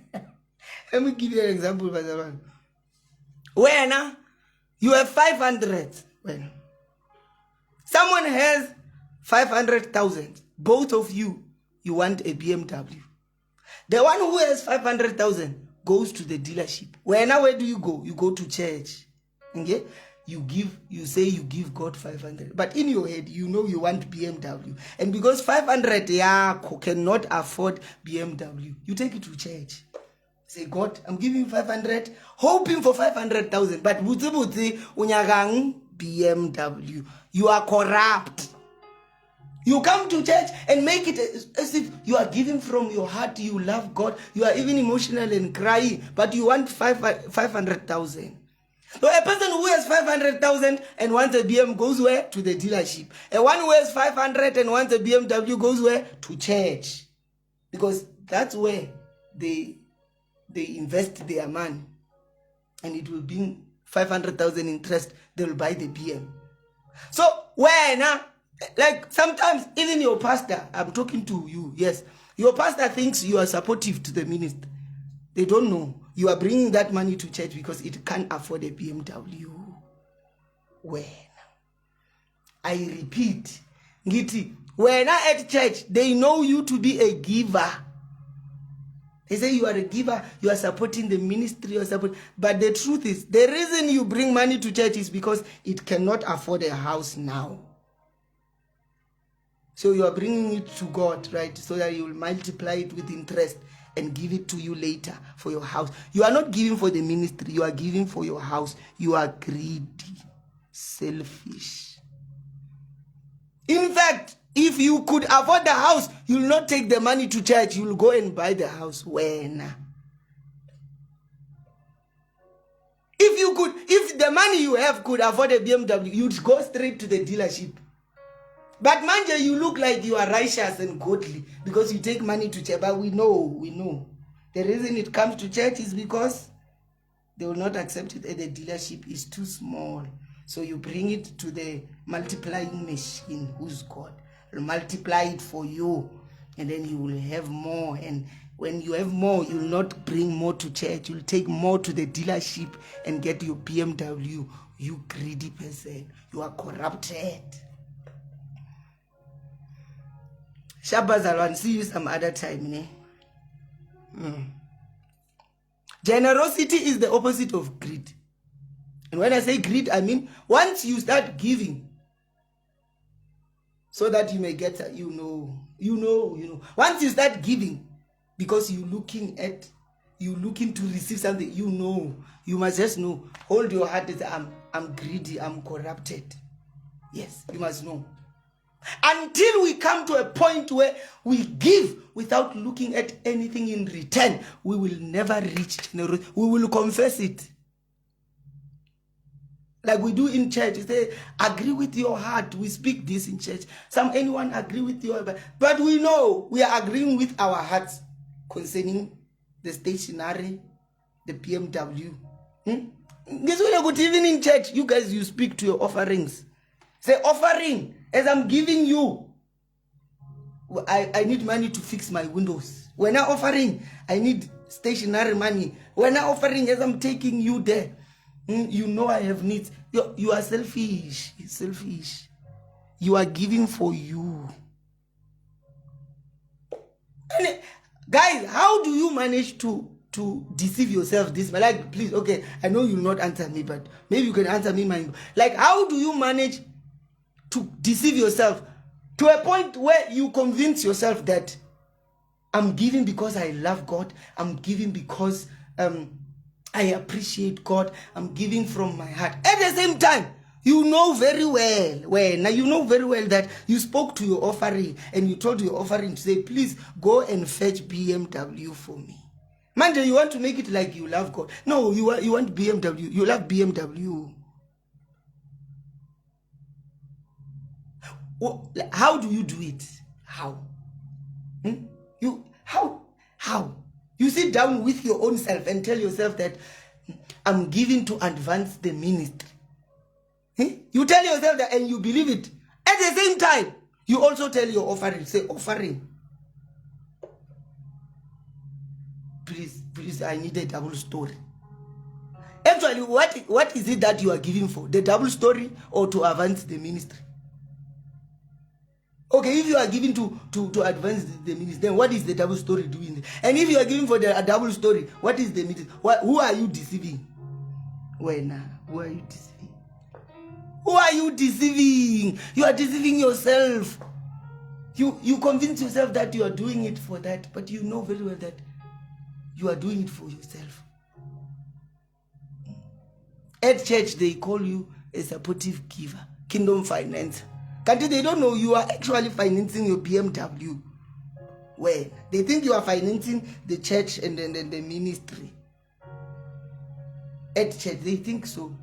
Let me give you an example, Bazalwane. When you have 500, when someone has 500,000, both of you want a BMW. The one who has 500,000 goes to the dealership. Where do you go? You go to church. Okay? You say you give God 500, but in your head you know you want BMW, and because 500 cannot afford BMW, you take it to church. Say, God, I'm giving you 500, hoping for 500,000, but unyagang BMW. You are corrupt. You come to church and make it as if you are giving from your heart. You love God. You are even emotional and crying, but you want 500,000. So a person who has 500,000 and wants a BM goes where? To the dealership. And one who has 500 and wants a BMW goes where? To church. Because that's where they invest their money. And it will bring 500,000 interest. They will buy the BM. So when, like sometimes even your pastor, I'm talking to you, yes. Your pastor thinks you are supportive to the minister. They don't know. You are bringing that money to church because it can't afford a BMW. When? I repeat, Ngiti, When I at church, they know you to be a giver. They say you are a giver, you are supporting the ministry, you are support. But the truth is, the reason you bring money to church is because it cannot afford a house now. So you are bringing it to God, right? So that He will multiply it with interest and give it to you later for your house. You are not giving for the ministry, you are giving for your house. You are greedy, selfish. In fact, if you could afford the house, you will not take the money to church. You will go and buy the house. When? If the money you have could afford a BMW, you'd go straight to the dealership. But manje, you look like you are righteous and godly because you take money to church. But we know. The reason it comes to church is because they will not accept it at the dealership. It's too small. So you bring it to the multiplying machine, who's God. Will multiply it for you, and then you will have more. And when you have more, you will not bring more to church. You'll take more to the dealership and get your BMW. You greedy person. You are corrupted. Shabazalwan, see you some other time. Ne? Generosity is the opposite of greed. And when I say greed, I mean once you start giving, so that you may get, you know. Once you start giving, because you're looking to receive something, you must just know. Hold your heart. I'm greedy. I'm corrupted. Yes, you must know. Until we come to a point where we give without looking at anything in return, we will never reach generosity. We will confess it. Like we do in church. We say, agree with your heart. We speak this in church. Anyone agree with your heart. But we know we are agreeing with our hearts concerning the stationery, the BMW. This will good even in church. You guys, you speak to your offerings. Say, offering, as I'm giving you, I need money to fix my windows. When I'm offering, I need stationery money. When I'm offering, as I'm taking you there, you know I have needs. You are selfish. It's selfish. You are giving for you. And guys, how do you manage to deceive yourself this way? Like, please, okay, I know you will not answer me, but maybe you can answer me. Like, how do you manage to deceive yourself to a point where you convince yourself that I'm giving because I love God, I'm giving because I appreciate God, I'm giving from my heart. At the same time, you know very well that you spoke to your offering and you told your offering to say, please go and fetch BMW for me. Manje, you want to make it like you love God. No, you want BMW. You love BMW. How do you do it? How? How? You sit down with your own self and tell yourself that I'm giving to advance the ministry. You tell yourself that and you believe it. At the same time, you also tell your offering, say, offering, please, I need a double story. Actually, what is it that you are giving for? The double story or to advance the ministry? Okay, if you are giving to advance the ministry, then what is the double story doing? And if you are giving for the double story, what is the ministry? Who are you deceiving? Who are you deceiving? Who are you deceiving? You are deceiving yourself. You convince yourself that you are doing it for that, but you know very well that you are doing it for yourself. At church, they call you a supportive giver, kingdom financer. They don't know you are actually financing your BMW. Well, they think you are financing the church and then the ministry. At church, they think so.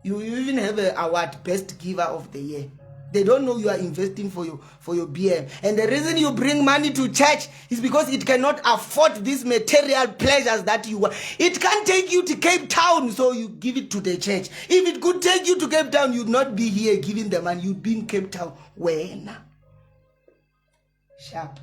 You even have an award, best giver of the year. They don't know you are investing for your BM. And the reason you bring money to church is because it cannot afford these material pleasures that you want. It can't take you to Cape Town, so you give it to the church. If it could take you to Cape Town, you'd not be here giving the money. You'd be in Cape Town. When? Sharp.